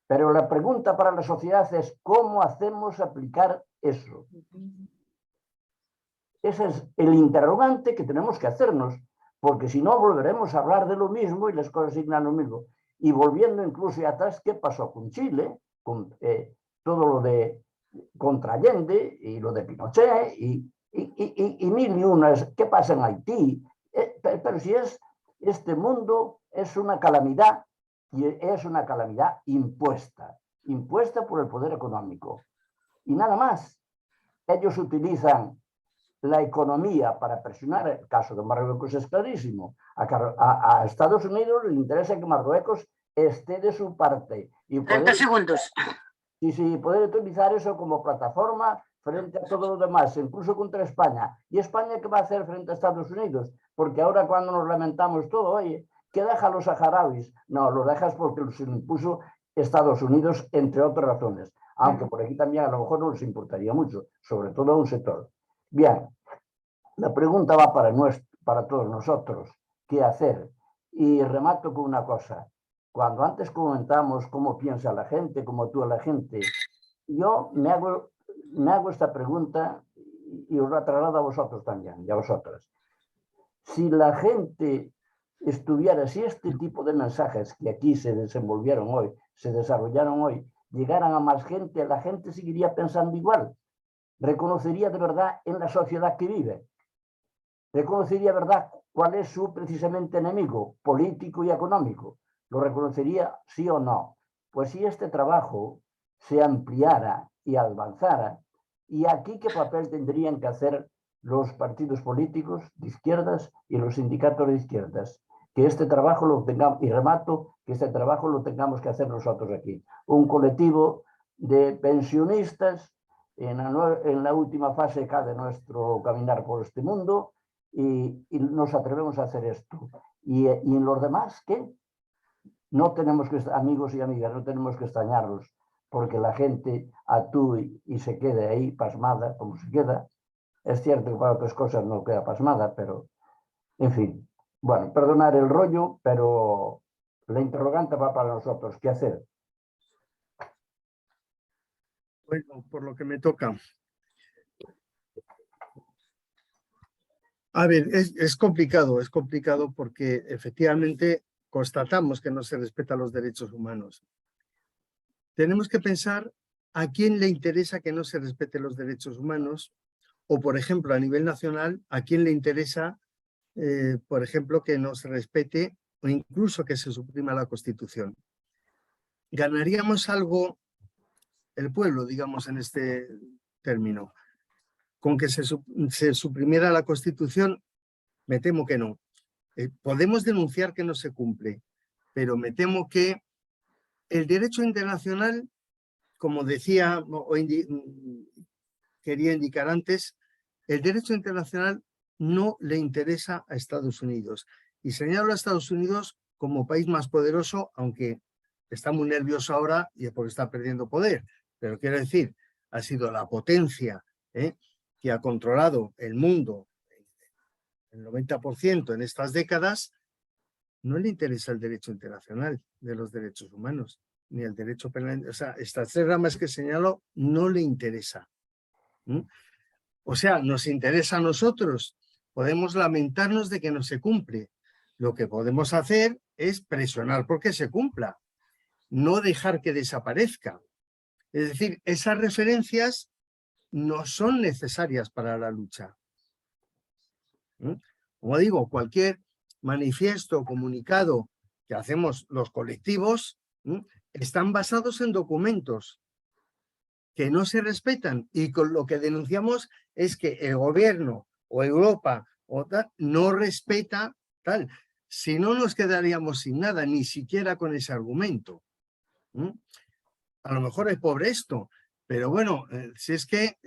Pero la pregunta para la sociedad es ¿cómo hacemos aplicar eso? Ese es el interrogante que tenemos que hacernos, porque si no volveremos a hablar de lo mismo y las cosas siguen lo mismo. Y volviendo incluso atrás, ¿qué pasó con Chile? Con todo lo de contra Allende y lo de Pinochet y mil y unas. ¿Qué pasa en Haití? Pero si este mundo es una calamidad, y es una calamidad impuesta por el poder económico. Y nada más. Ellos utilizan la economía para presionar. El caso de Marruecos es clarísimo. A Estados Unidos le interesa que Marruecos esté de su parte. Y 30 segundos. Y poder utilizar eso como plataforma frente a todo lo demás, incluso contra España. ¿Y España qué va a hacer frente a Estados Unidos? Porque ahora cuando nos lamentamos todo, oye, ¿qué deja a los saharauis? No, los dejas porque los impuso Estados Unidos, entre otras razones. Aunque por aquí también a lo mejor no les importaría mucho, sobre todo a un sector. Bien, la pregunta va para todos nosotros. ¿Qué hacer? Y remato con una cosa. Cuando antes comentamos cómo piensa la gente, cómo actúa la gente, yo me hago esta pregunta y os la traslado a vosotros también, y a vosotras. Si la gente estuviera, si este tipo de mensajes que aquí se desenvolvieron hoy, se desarrollaron hoy, llegaran a más gente, la gente seguiría pensando igual. Reconocería de verdad en la sociedad que vive. Reconocería de verdad cuál es su precisamente enemigo político y económico. Lo reconocería sí o no. Pues si este trabajo se ampliara y avanzara, ¿y aquí qué papel tendrían que hacer los partidos políticos de izquierdas y los sindicatos de izquierdas? Que este trabajo lo tengamos, y remato, que este trabajo lo tengamos que hacer nosotros aquí. Un colectivo de pensionistas en la última fase de nuestro caminar por este mundo, y nos atrevemos a hacer esto. ¿Y en los demás qué? No tenemos que, amigos y amigas, no tenemos que extrañarlos, porque la gente actúe y se quede ahí pasmada, como se queda. Es cierto que para otras cosas no queda pasmada, pero, en fin. Bueno, perdonar el rollo, pero la interrogante va para nosotros. ¿Qué hacer? Bueno, por lo que me toca. A ver, es complicado porque efectivamente constatamos que no se respetan los derechos humanos. Tenemos que pensar a quién le interesa que no se respeten los derechos humanos o, por ejemplo, a nivel nacional, a quién le interesa, por ejemplo, que no se respete o incluso que se suprima la Constitución. ¿Ganaríamos algo el pueblo, digamos, en este término? ¿Con que se suprimiera la Constitución? Me temo que no. Podemos denunciar que no se cumple, pero me temo que el derecho internacional, como decía o quería indicar antes, el derecho internacional no le interesa a Estados Unidos. Y señalo a Estados Unidos como país más poderoso, aunque está muy nervioso ahora y es porque está perdiendo poder. Pero quiero decir, ha sido la potencia que ha controlado el mundo, el 90% en estas décadas. No le interesa el derecho internacional de los derechos humanos, ni el derecho penal. O sea, estas tres ramas que señalo no le interesa. O sea, nos interesa a nosotros. Podemos lamentarnos de que no se cumple. Lo que podemos hacer es presionar porque se cumpla, no dejar que desaparezca. Es decir, esas referencias no son necesarias para la lucha. Como digo, cualquier manifiesto, comunicado que hacemos los colectivos, están basados en documentos que no se respetan, y con lo que denunciamos es que el gobierno o Europa o tal, no respeta tal. Si no, nos quedaríamos sin nada, ni siquiera con ese argumento. A lo mejor es pobre esto, pero bueno, si es que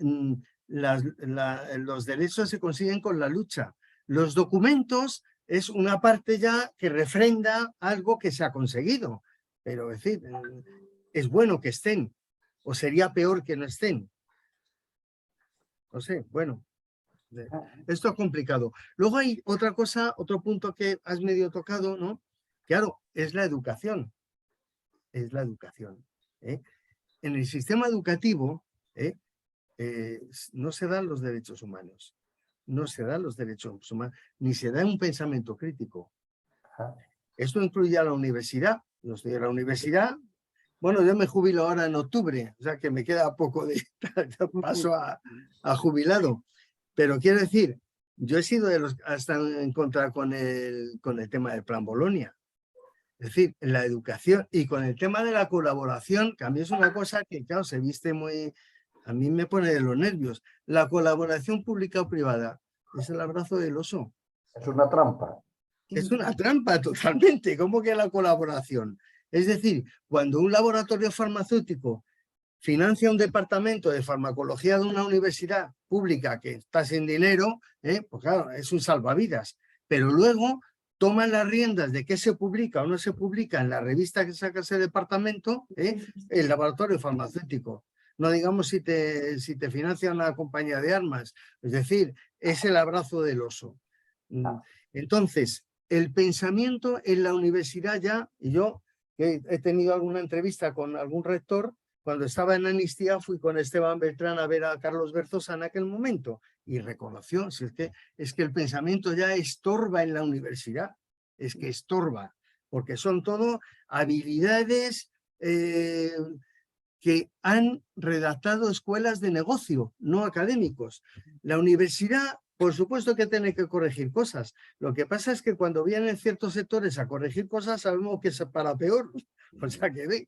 los derechos se consiguen con la lucha. Los documentos es una parte ya que refrenda algo que se ha conseguido, pero es decir, es bueno que estén, o sería peor que no estén. No sé, bueno, esto es complicado. Luego hay otra cosa, otro punto que has medio tocado, ¿no? Claro, es la educación. Es la educación. En el sistema educativo no se dan los derechos humanos. No se dan los derechos humanos, ni se da un pensamiento crítico. Esto incluye a la universidad. Yo estoy en la universidad. Bueno, yo me jubilo ahora en octubre, o sea que me queda poco de paso a jubilado. Pero quiero decir, yo he sido de los que están en contra con el tema del Plan Bolonia. Es decir, en la educación y con el tema de la colaboración, que a mí es una cosa que, claro, se viste muy... A mí me pone de los nervios. La colaboración pública o privada es el abrazo del oso. Es una trampa. Es una trampa totalmente. ¿Cómo que la colaboración? Es decir, cuando un laboratorio farmacéutico financia un departamento de farmacología de una universidad pública que está sin dinero, pues claro, es un salvavidas. Pero luego toman las riendas de qué se publica o no se publica en la revista que saca ese departamento, el laboratorio farmacéutico. No digamos si te financia una compañía de armas. Es decir, es el abrazo del oso. Entonces, el pensamiento en la universidad ya, y yo he tenido alguna entrevista con algún rector, cuando estaba en Amnistía fui con Esteban Beltrán a ver a Carlos Berzosa en aquel momento y reconoció, si es que el pensamiento ya estorba en la universidad, es que estorba, porque son todo habilidades que han redactado escuelas de negocio, no académicos. La universidad, por supuesto que tiene que corregir cosas. Lo que pasa es que cuando vienen ciertos sectores a corregir cosas, sabemos que es para peor. O sea, que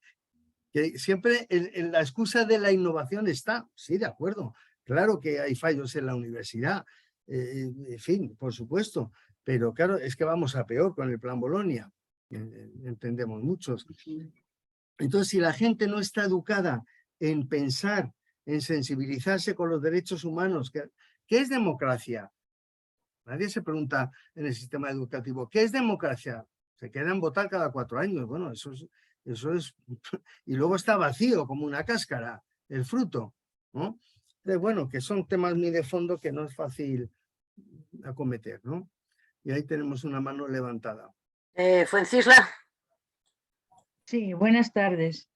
siempre la excusa de la innovación está. Sí, de acuerdo. Claro que hay fallos en la universidad. En fin, por supuesto. Pero claro, es que vamos a peor con el Plan Bolonia. Entendemos muchos. Entonces, si la gente no está educada en pensar, en sensibilizarse con los derechos humanos, ¿qué es democracia? Nadie se pregunta en el sistema educativo, ¿qué es democracia? Se queda en votar cada 4 años. Bueno, eso es... Y luego está vacío, como una cáscara, el fruto, ¿no? Entonces, bueno, que son temas muy de fondo que no es fácil acometer, ¿no? Y ahí tenemos una mano levantada. Fuencisla. Sí, buenas tardes.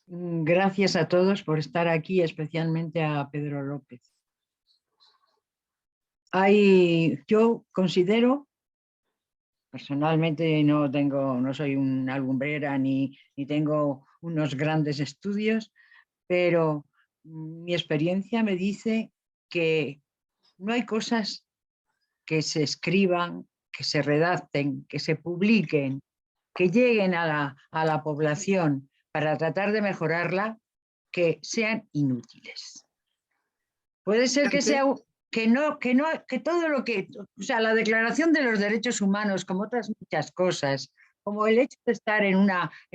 Gracias a todos por estar aquí, especialmente a Pedro López. Yo considero, personalmente no soy una lumbrera ni tengo unos grandes estudios, pero mi experiencia me dice que no hay cosas que se escriban, que se redacten, que se publiquen, que lleguen a la población para tratar de mejorarla, que sean inútiles. Puede ser que sea que todo lo que, o sea, la Declaración de los Derechos Humanos, como otras muchas cosas, como el hecho de estar en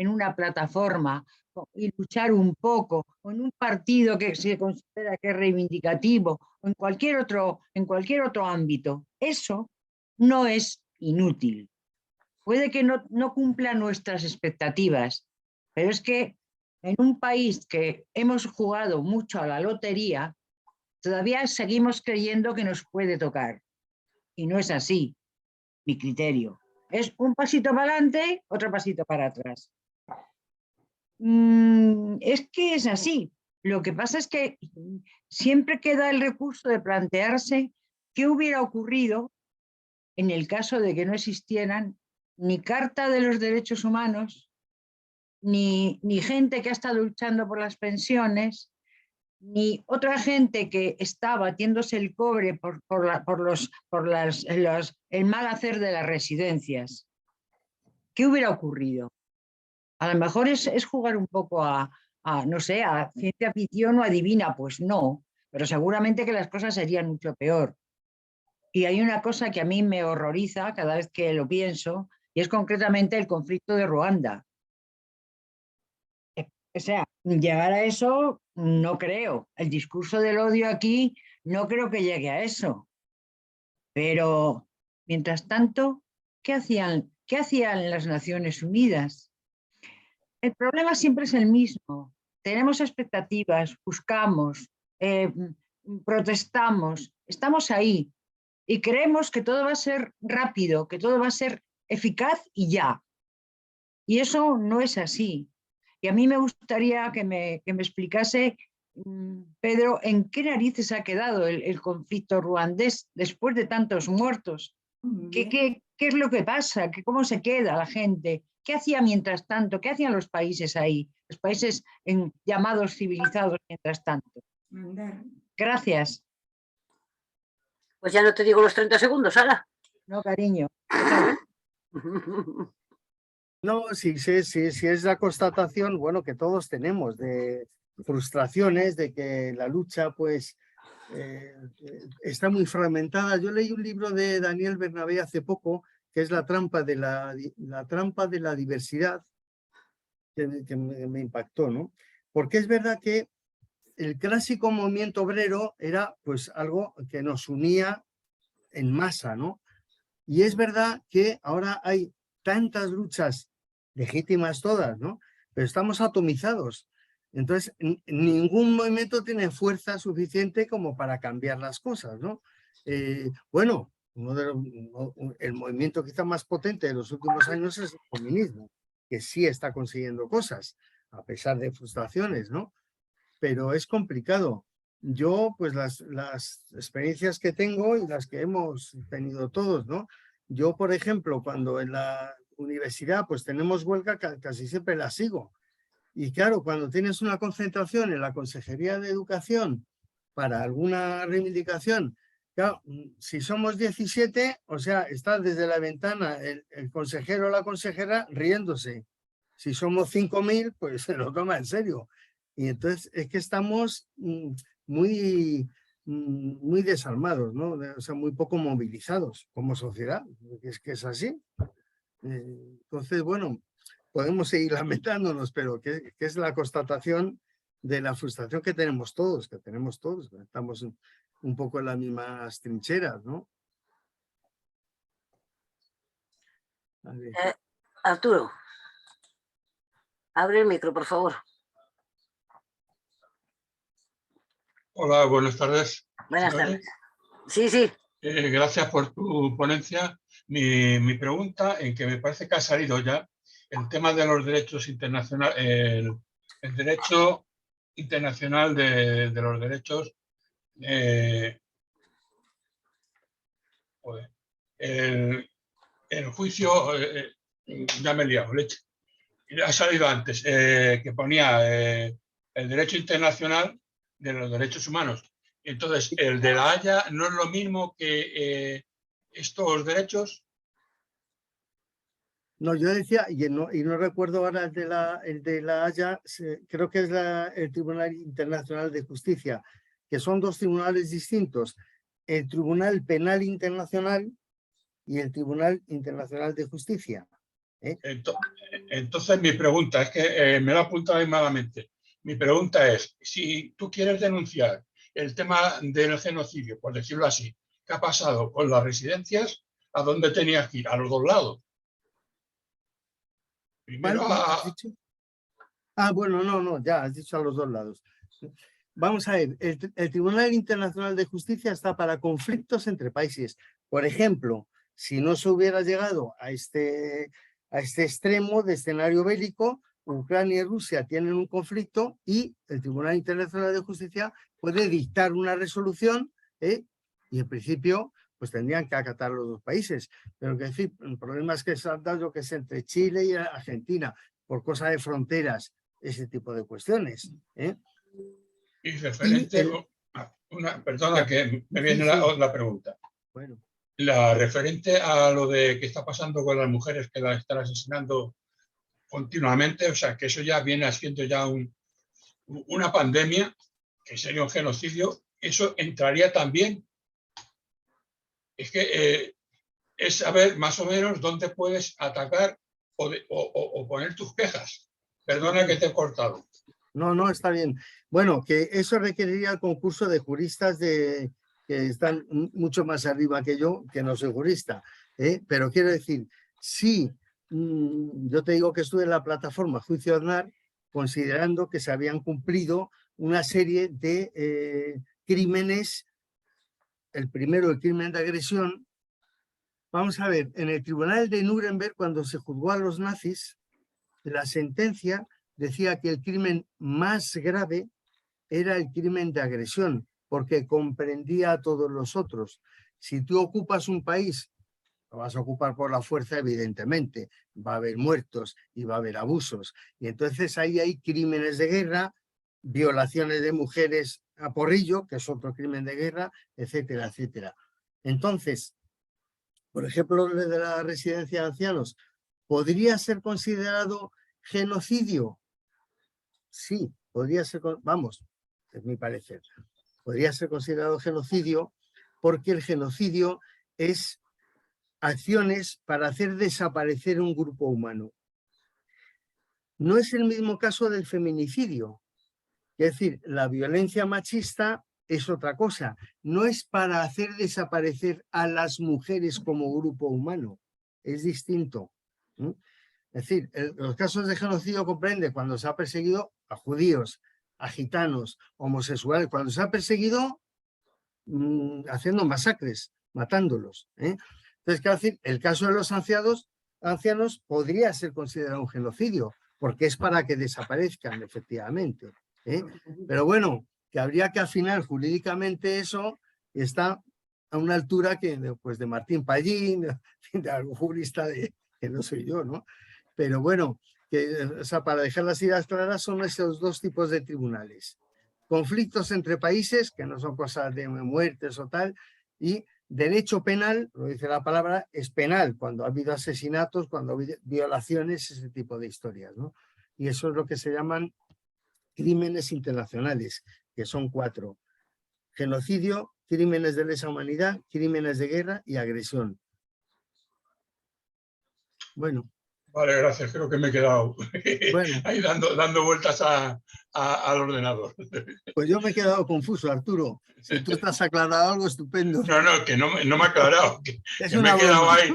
una plataforma y luchar un poco, o en un partido que se considera que es reivindicativo, o en cualquier otro ámbito, eso no es inútil. Puede que no cumpla nuestras expectativas, pero es que en un país que hemos jugado mucho a la lotería, todavía seguimos creyendo que nos puede tocar. Y no es así, mi criterio. Es un pasito para adelante, otro pasito para atrás. Es que es así. Lo que pasa es que siempre queda el recurso de plantearse qué hubiera ocurrido en el caso de que no existieran ni Carta de los Derechos Humanos, ni gente que ha estado luchando por las pensiones, ni otra gente que está batiéndose el cobre por el mal hacer de las residencias. ¿Qué hubiera ocurrido? A lo mejor es jugar un poco no sé, a ciencia ficción o adivina, pues no, pero seguramente que las cosas serían mucho peor. Y hay una cosa que a mí me horroriza cada vez que lo pienso, y es concretamente el conflicto de Ruanda. O sea, llegar a eso no creo. El discurso del odio aquí no creo que llegue a eso. Pero, mientras tanto, ¿qué hacían las Naciones Unidas? El problema siempre es el mismo. Tenemos expectativas, buscamos, protestamos, estamos ahí y creemos que todo va a ser rápido, que todo va a ser eficaz y ya. Y eso no es así. Y a mí me gustaría que me explicase, Pedro, en qué narices ha quedado el conflicto ruandés después de tantos muertos. ¿Qué es lo que pasa? ¿Cómo se queda la gente? ¿Qué hacía mientras tanto? ¿Qué hacían los países ahí? Los países llamados civilizados mientras tanto. Gracias. Pues ya no te digo los 30 segundos, Sara. No, cariño. No, sí, es la constatación, bueno, que todos tenemos de frustraciones, de que la lucha, pues, está muy fragmentada. Yo leí un libro de Daniel Bernabé hace poco, que es La trampa de la diversidad, que me impactó, ¿no? Porque es verdad que el clásico movimiento obrero era, pues, algo que nos unía en masa, ¿no? Y es verdad que ahora hay tantas luchas legítimas todas, ¿no? Pero estamos atomizados. Entonces, ningún movimiento tiene fuerza suficiente como para cambiar las cosas, ¿no? Bueno, el movimiento quizá más potente de los últimos años es el feminismo, que sí está consiguiendo cosas, a pesar de frustraciones, ¿no? Pero es complicado. Yo, pues las experiencias que tengo y las que hemos tenido todos, ¿no? Yo, por ejemplo, cuando en la universidad pues tenemos huelga, casi siempre la sigo. Y claro, cuando tienes una concentración en la Consejería de Educación para alguna reivindicación, claro, si somos 17, o sea, está desde la ventana el consejero o la consejera riéndose. Si somos 5.000, pues se lo toma en serio. Y entonces es que estamos muy desarmados, ¿no? O sea, muy poco movilizados como sociedad, es que es así. Entonces, bueno, podemos seguir lamentándonos, pero que es la constatación de la frustración que tenemos todos, estamos un poco en las mismas trincheras, ¿no? Arturo, abre el micro, por favor. Hola, buenas tardes. Buenas tardes. Sí, sí. Gracias por tu ponencia. Mi pregunta, en que me parece que ha salido ya, el tema de los derechos internacionales, el derecho internacional de los derechos, el juicio, ya me he liado, leche. Ha salido antes, que ponía el derecho internacional de los derechos humanos. Entonces, el de la Haya no es lo mismo que estos derechos. No, yo decía, y no recuerdo ahora el de la Haya, creo que es el Tribunal Internacional de Justicia, que son dos tribunales distintos, el Tribunal Penal Internacional y el Tribunal Internacional de Justicia. Entonces mi pregunta es que me lo he apuntado ahí malamente. Mi pregunta es, si tú quieres denunciar el tema del genocidio, por decirlo así, ¿qué ha pasado con las residencias? ¿A dónde tenías que ir? A los dos lados. Primero ¿Has dicho? Ah, bueno, no, ya has dicho a los dos lados. Vamos a ver, el Tribunal Internacional de Justicia está para conflictos entre países. Por ejemplo, si no se hubiera llegado a este extremo de escenario bélico, Ucrania y Rusia tienen un conflicto y el Tribunal Internacional de Justicia puede dictar una resolución y en principio pues tendrían que acatar los dos países. Pero que decir, el problema es que se han dado que es entre Chile y Argentina por cosa de fronteras, ese tipo de cuestiones. Y referente, perdona que me viene la pregunta. Bueno. La referente a lo de que está pasando con las mujeres que las están asesinando continuamente, o sea, que eso ya viene siendo ya una pandemia, que sería un genocidio, eso entraría también. Es que es saber más o menos dónde puedes atacar o poner tus quejas. Perdona que te he cortado. No, está bien. Bueno, que eso requeriría el concurso de juristas que están mucho más arriba que yo, que no soy jurista. Pero quiero decir, sí, yo te digo que estuve en la plataforma Juicio Aznar considerando que se habían cumplido una serie de crímenes. El primero, el crimen de agresión. Vamos a ver, en el tribunal de Nuremberg, cuando se juzgó a los nazis, la sentencia decía que el crimen más grave era el crimen de agresión, porque comprendía a todos los otros. Si tú ocupas un país, lo vas a ocupar por la fuerza, evidentemente, va a haber muertos y va a haber abusos. Y entonces ahí hay crímenes de guerra, violaciones de mujeres a porrillo, que es otro crimen de guerra, etcétera, etcétera. Entonces, por ejemplo, lo de la residencia de ancianos, ¿podría ser considerado genocidio? Sí, podría ser, vamos, es mi parecer, podría ser considerado genocidio porque el genocidio es acciones para hacer desaparecer un grupo humano. No es el mismo caso del feminicidio, es decir, la violencia machista es otra cosa, no es para hacer desaparecer a las mujeres como grupo humano, es distinto. Es decir, los casos de genocidio comprende cuando se ha perseguido a judíos, a gitanos, homosexuales, cuando se ha perseguido haciendo masacres, matándolos. Entonces, quiero decir, el caso de los ancianos podría ser considerado un genocidio, porque es para que desaparezcan, efectivamente. Pero bueno, que habría que afinar jurídicamente eso, está a una altura que pues, de Martín Pallín, de algún jurista que no soy yo, ¿no? Pero bueno, o sea, para dejar las ideas claras son esos dos tipos de tribunales. Conflictos entre países, que no son cosas de muertes o tal, y derecho penal, lo dice la palabra, es penal, cuando ha habido asesinatos, cuando ha habido violaciones, ese tipo de historias, ¿no? Y eso es lo que se llaman crímenes internacionales, que son 4. Genocidio, crímenes de lesa humanidad, crímenes de guerra y agresión. Bueno. Vale, gracias. Creo que me he quedado ahí dando vueltas al ordenador. Pues yo me he quedado confuso, Arturo. Si tú estás aclarado algo, estupendo. No, que no me ha aclarado. Que me he quedado ahí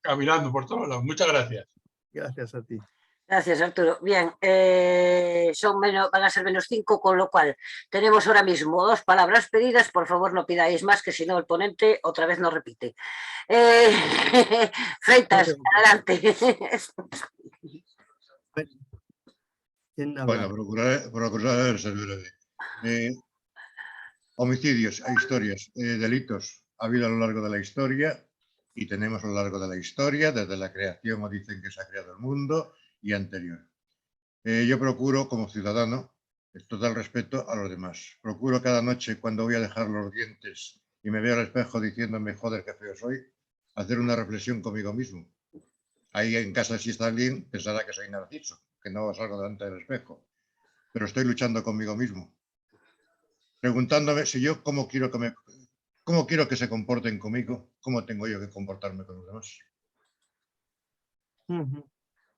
caminando por todos lados. Muchas gracias. Gracias a ti. Gracias, Arturo. Bien, van a ser -5, con lo cual tenemos ahora mismo 2 palabras pedidas. Por favor, no pidáis más, que si no el ponente otra vez nos repite. Freitas, adelante. Bueno, procuraré ser breve. Homicidios, historias, delitos ha habido a lo largo de la historia y tenemos a lo largo de la historia, desde la creación o dicen que se ha creado el mundo y anterior. Yo procuro, como ciudadano, el total respeto a los demás. Procuro cada noche, cuando voy a dejar los dientes y me veo al espejo diciéndome, joder, qué feo soy, hacer una reflexión conmigo mismo. Ahí en casa, si está alguien, pensará que soy narciso, que no salgo delante del espejo. Pero estoy luchando conmigo mismo. Preguntándome si yo cómo quiero que se comporten conmigo, cómo tengo yo que comportarme con los demás.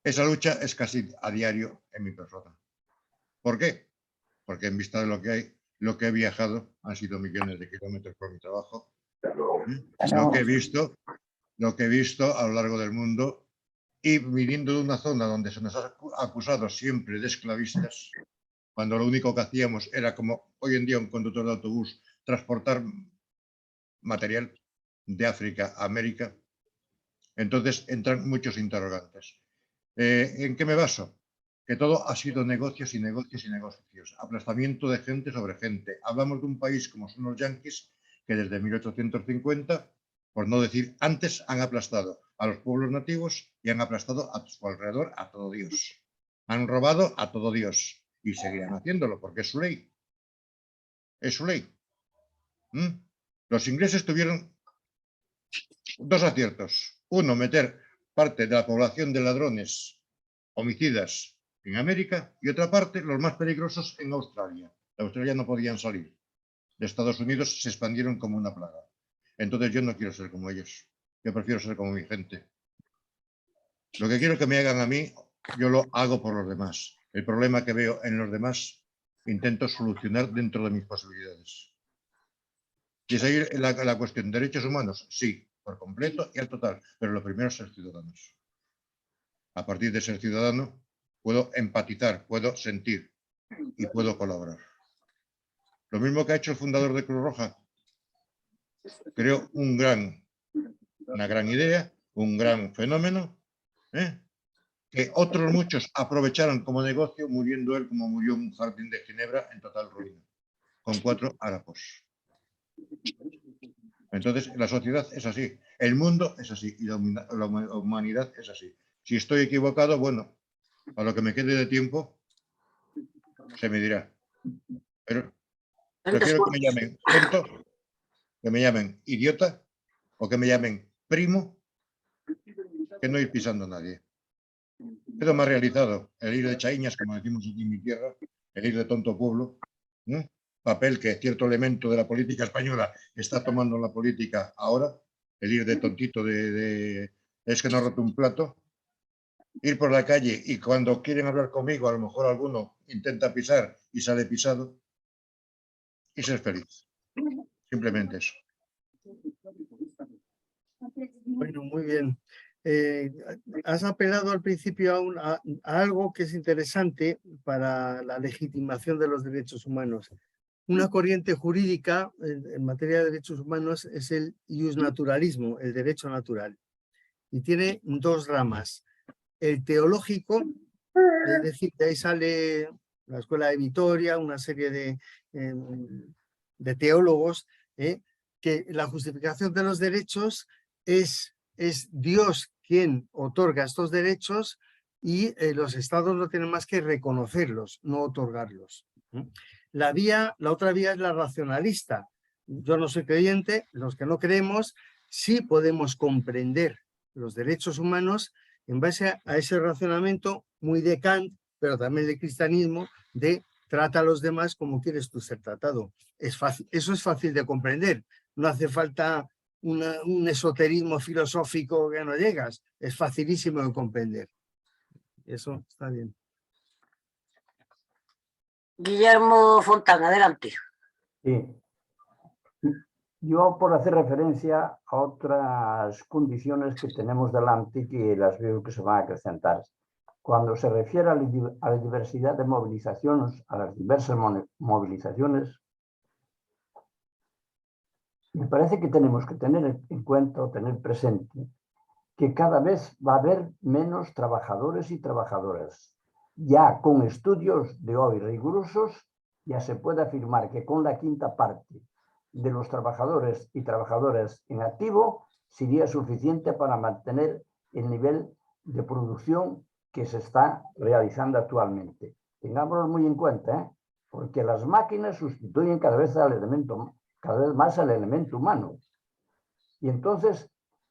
Esa lucha es casi a diario en mi persona. ¿Por qué? Porque en vista de lo que hay, lo que he viajado han sido millones de kilómetros por mi trabajo. Lo que he visto a lo largo del mundo, y viniendo de una zona donde se nos ha acusado siempre de esclavistas, cuando lo único que hacíamos era, como hoy en día un conductor de autobús, transportar material de África a América. Entonces entran muchos interrogantes. ¿En qué me baso? Que todo ha sido negocios y negocios y negocios. Aplastamiento de gente sobre gente. Hablamos de un país como son los yanquis, que desde 1850, por no decir antes, han aplastado a los pueblos nativos y han aplastado a su alrededor a todo Dios. Han robado a todo Dios y seguirán haciéndolo porque es su ley. Es su ley. Los ingleses tuvieron dos aciertos. Uno, meter parte de la población de ladrones, homicidas en América, y otra parte, los más peligrosos, en Australia. De Australia no podían salir. De Estados Unidos se expandieron como una plaga. Entonces yo no quiero ser como ellos. Yo prefiero ser como mi gente. Lo que quiero que me hagan a mí, yo lo hago por los demás. El problema que veo en los demás, intento solucionar dentro de mis posibilidades. ¿Y es ahí la cuestión? ¿Derechos humanos? Sí, por completo y al total. Pero lo primero es ser ciudadanos. A partir de ser ciudadano, puedo empatizar, puedo sentir y puedo colaborar. Lo mismo que ha hecho el fundador de Cruz Roja. Creó una gran idea, un gran fenómeno, que otros muchos aprovecharon como negocio, muriendo él como murió en un jardín de Ginebra en total ruina, con 4 harapos. Entonces, la sociedad es así, el mundo es así y la humanidad es así. Si estoy equivocado, bueno, a lo que me quede de tiempo, se me dirá. Pero prefiero que me llamen tonto, que me llamen idiota o que me llamen primo, que no ir pisando a nadie. Pero más realizado el ir de chaiñas, como decimos aquí en mi tierra, el ir de tonto pueblo, papel que cierto elemento de la política española está tomando la política ahora, el ir de tontito es que no ha roto un plato, ir por la calle y cuando quieren hablar conmigo, a lo mejor alguno intenta pisar y sale pisado, y ser feliz. Simplemente eso. Bueno, muy bien. Has apelado al principio a algo que es interesante para la legitimación de los derechos humanos. Una corriente jurídica en materia de derechos humanos es el iusnaturalismo, el derecho natural. Y tiene dos ramas. El teológico, es decir, de ahí sale la Escuela de Vitoria, una serie de teólogos, que la justificación de los derechos es Dios quien otorga estos derechos y los estados no tienen más que reconocerlos, no otorgarlos. La otra vía es la racionalista. Yo no soy creyente, los que no creemos sí podemos comprender los derechos humanos en base a ese razonamiento muy de Kant, pero también del cristianismo, de trata a los demás como quieres tú ser tratado. Es fácil, eso es fácil de comprender. No hace falta un esoterismo filosófico que no llegas. Es facilísimo de comprender. Eso está bien. Guillermo Fontán, adelante. Sí. Yo, por hacer referencia a otras condiciones que tenemos delante y que las veo que se van a acrecentar. Cuando se refiere a la diversidad de movilizaciones, a las diversas movilizaciones, me parece que tenemos que tener en cuenta o tener presente que cada vez va a haber menos trabajadores y trabajadoras. Ya con estudios de hoy rigurosos, ya se puede afirmar que con la quinta parte de los trabajadores y trabajadoras en activo sería suficiente para mantener el nivel de producción que se está realizando actualmente. Tengámoslo muy en cuenta, porque las máquinas sustituyen cada vez más al elemento humano. Y entonces,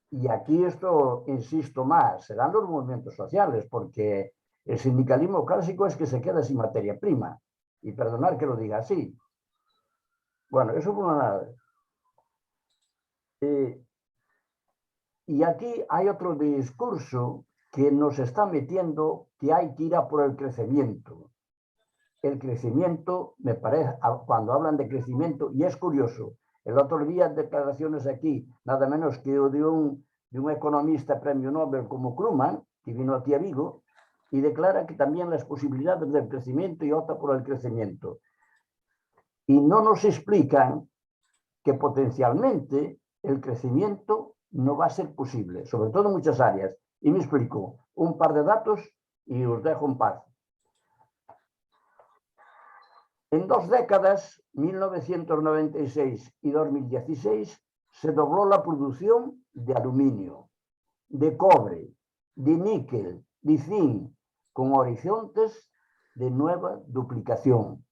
y aquí esto insisto más, serán los movimientos sociales, porque el sindicalismo clásico es que se queda sin materia prima. Y perdonar que lo diga así. Bueno, eso por una vez. Y aquí hay otro discurso que nos está metiendo que hay que ir a por el crecimiento. El crecimiento, me parece, cuando hablan de crecimiento, y es curioso, el otro día declaraciones aquí, nada menos que de un economista premio Nobel como Krugman, que vino aquí a Vigo, y declara que también las posibilidades del crecimiento y opta por el crecimiento. Y no nos explican que potencialmente el crecimiento no va a ser posible, sobre todo en muchas áreas. Y me explico, un par de datos y os dejo en paz. En 2 décadas, 1996 y 2016, se dobló la producción de aluminio, de cobre, de níquel, de zinc, con horizontes de nueva duplicación.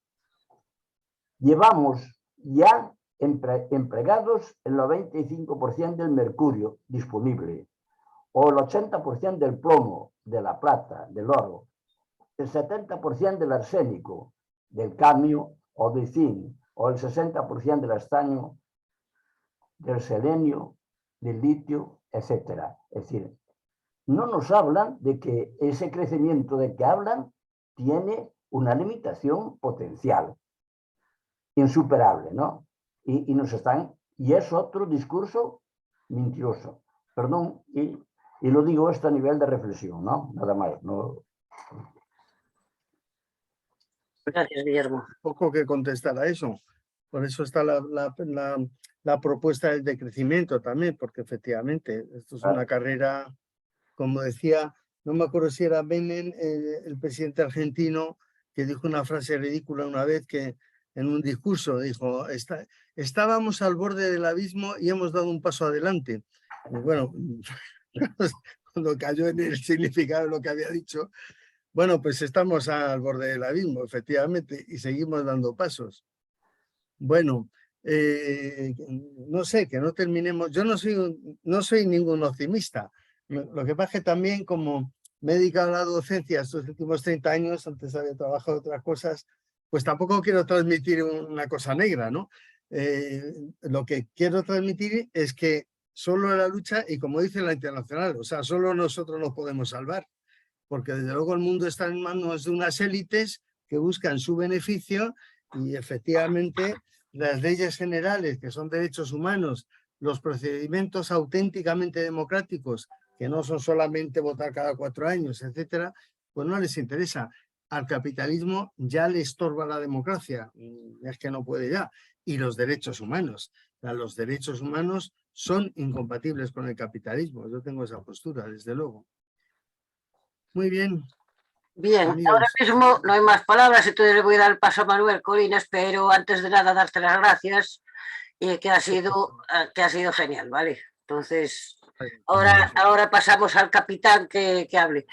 Llevamos ya empregados el 95% del mercurio disponible, o el 80% del plomo, de la plata, del oro, el 70% del arsénico, del cadmio o del zinc, o el 60% del estaño, del selenio, del litio, etc. Es decir, no nos hablan de que ese crecimiento de que hablan tiene una limitación potencial, insuperable, ¿no? Y nos están, y es otro discurso mentiroso. Perdón, y lo digo esto a nivel de reflexión, ¿no? Nada más, no. Gracias, Guillermo. Poco que contestar a eso. Por eso está la propuesta del decrecimiento también, porque efectivamente esto es una carrera, como decía, no me acuerdo si era Menem, el presidente argentino, que dijo una frase ridícula una vez, que en un discurso dijo, estábamos al borde del abismo y hemos dado un paso adelante. Y bueno, cuando cayó en el significado de lo que había dicho, bueno, pues estamos al borde del abismo, efectivamente, y seguimos dando pasos. Bueno, no sé, que no terminemos. Yo no soy ningún optimista. Lo que pasa es que también, como me he dedicado a la docencia estos últimos 30 años, antes había trabajado otras cosas, pues tampoco quiero transmitir una cosa negra, ¿no? Lo que quiero transmitir es que solo la lucha, y como dice la internacional, o sea, solo nosotros nos podemos salvar, porque desde luego el mundo está en manos de unas élites que buscan su beneficio y efectivamente las leyes generales, que son derechos humanos, los procedimientos auténticamente democráticos, que no son solamente votar cada 4 años, etcétera, pues no les interesa. Al capitalismo ya le estorba la democracia, es que no puede ya. Y los derechos humanos. O sea, los derechos humanos son incompatibles con el capitalismo. Yo tengo esa postura, desde luego. Muy bien. Bien, amigos. ahora mismo no hay más palabras, entonces le voy a dar el paso a Manuel Colinas, pero antes de nada darte las gracias, que ha sido genial, ¿vale? Entonces, ahora pasamos al capitán que hable.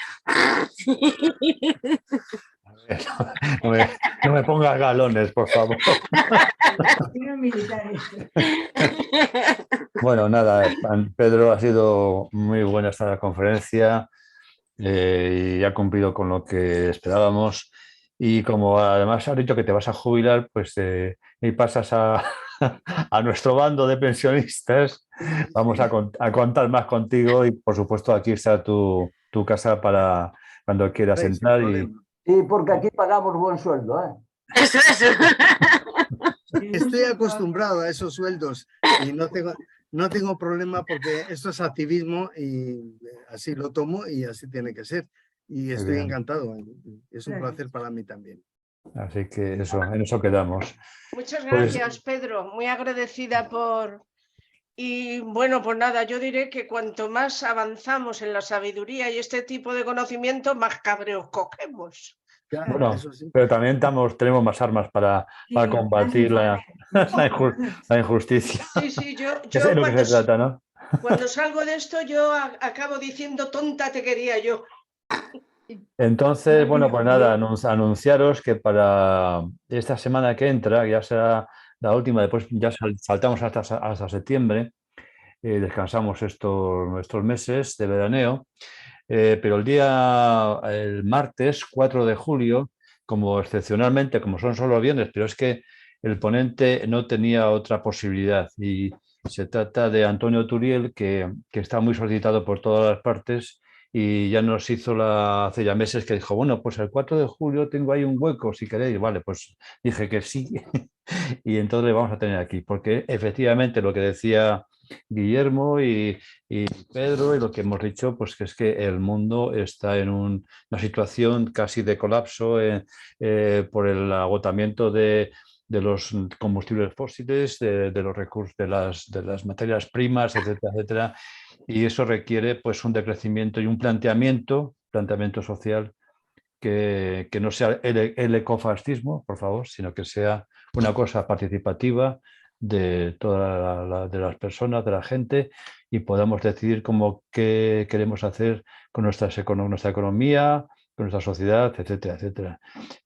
No me pongas galones, por favor. Bueno, nada, Pedro, ha sido muy buena esta conferencia y ha cumplido con lo que esperábamos. Y como además has dicho que te vas a jubilar, pues y pasas a nuestro bando de pensionistas, vamos a contar más contigo y por supuesto aquí está tu casa para cuando quieras entrar. Sí, porque aquí pagamos buen sueldo, ¿eh? Eso. Estoy acostumbrado a esos sueldos y no tengo problema porque esto es activismo y así lo tomo y así tiene que ser. Y estoy encantado. Es un placer para mí también. Así que eso, en eso quedamos. Muchas gracias, Pedro. Muy agradecida por... Y bueno, pues nada, yo diré que cuanto más avanzamos en la sabiduría y este tipo de conocimiento, más cabreos cogemos. Bueno, pero también tenemos más armas para combatir la injusticia. Sí, yo Es de lo que se trata, ¿no? Cuando salgo de esto, yo acabo diciendo tonta te quería yo. Entonces, bueno, pues nada, anunciaros que para esta semana que entra, ya será la última, después ya saltamos hasta septiembre, descansamos estos meses de veraneo, pero el martes 4 de julio, como excepcionalmente, como son solo viernes, pero es que el ponente no tenía otra posibilidad y se trata de Antonio Turiel, que está muy solicitado por todas las partes y ya nos hizo hace ya meses que dijo, bueno, pues el 4 de julio tengo ahí un hueco, si queréis. Vale, pues dije que sí y entonces le vamos a tener aquí, porque efectivamente lo que decía Guillermo y Pedro y lo que hemos dicho, pues que es que el mundo está en una situación casi de colapso por el agotamiento de los combustibles fósiles, de los recursos, de las materias primas, etcétera, etcétera. Y eso requiere pues un decrecimiento y un planteamiento social que no sea el ecofascismo, por favor, sino que sea una cosa participativa de todas las personas, de la gente, y podamos decidir qué queremos hacer con nuestra economía, con nuestra sociedad, etcétera, etcétera.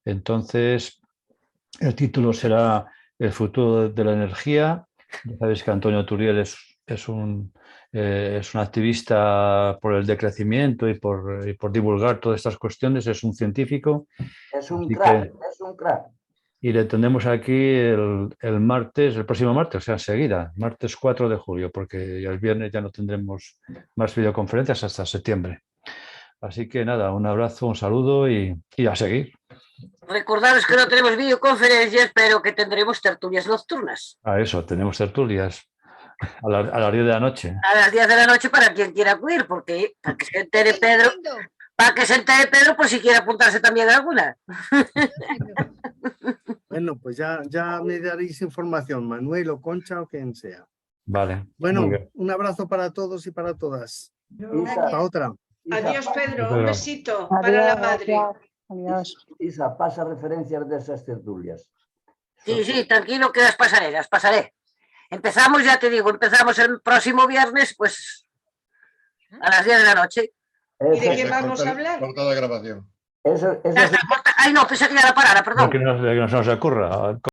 Entonces, el título será El futuro de la energía. Ya sabéis que Antonio Turiel es un activista por el decrecimiento y por divulgar todas estas cuestiones, es un científico. Es un crack, es un crack. Y le tendremos aquí el próximo martes, o sea, enseguida, martes 4 de julio, porque el viernes ya no tendremos más videoconferencias hasta septiembre. Así que nada, un abrazo, un saludo y a seguir. Recordaros que no tenemos videoconferencias, pero que tendremos tertulias nocturnas. A eso, tenemos tertulias a las 10 de la noche. A las 10 de la noche para quien quiera acudir, porque para que se entere Pedro, por si quiere apuntarse también a alguna. Bueno, pues ya me daréis información, Manuel o Concha o quien sea. Vale. Bueno, un abrazo para todos y para todas. Hasta otra. Adiós, Pedro. Un besito Adiós, para la madre. Adiós. Isa, pasa referencias de esas tertulias. Sí, tranquilo que las pasaré. Empezamos, ya te digo, empezamos el próximo viernes, pues a las 10 de la noche. ¿Y de qué vamos a hablar? Corta la grabación. Eso Ay, no, pensé que ya la parara, perdón. Que no se nos ocurra.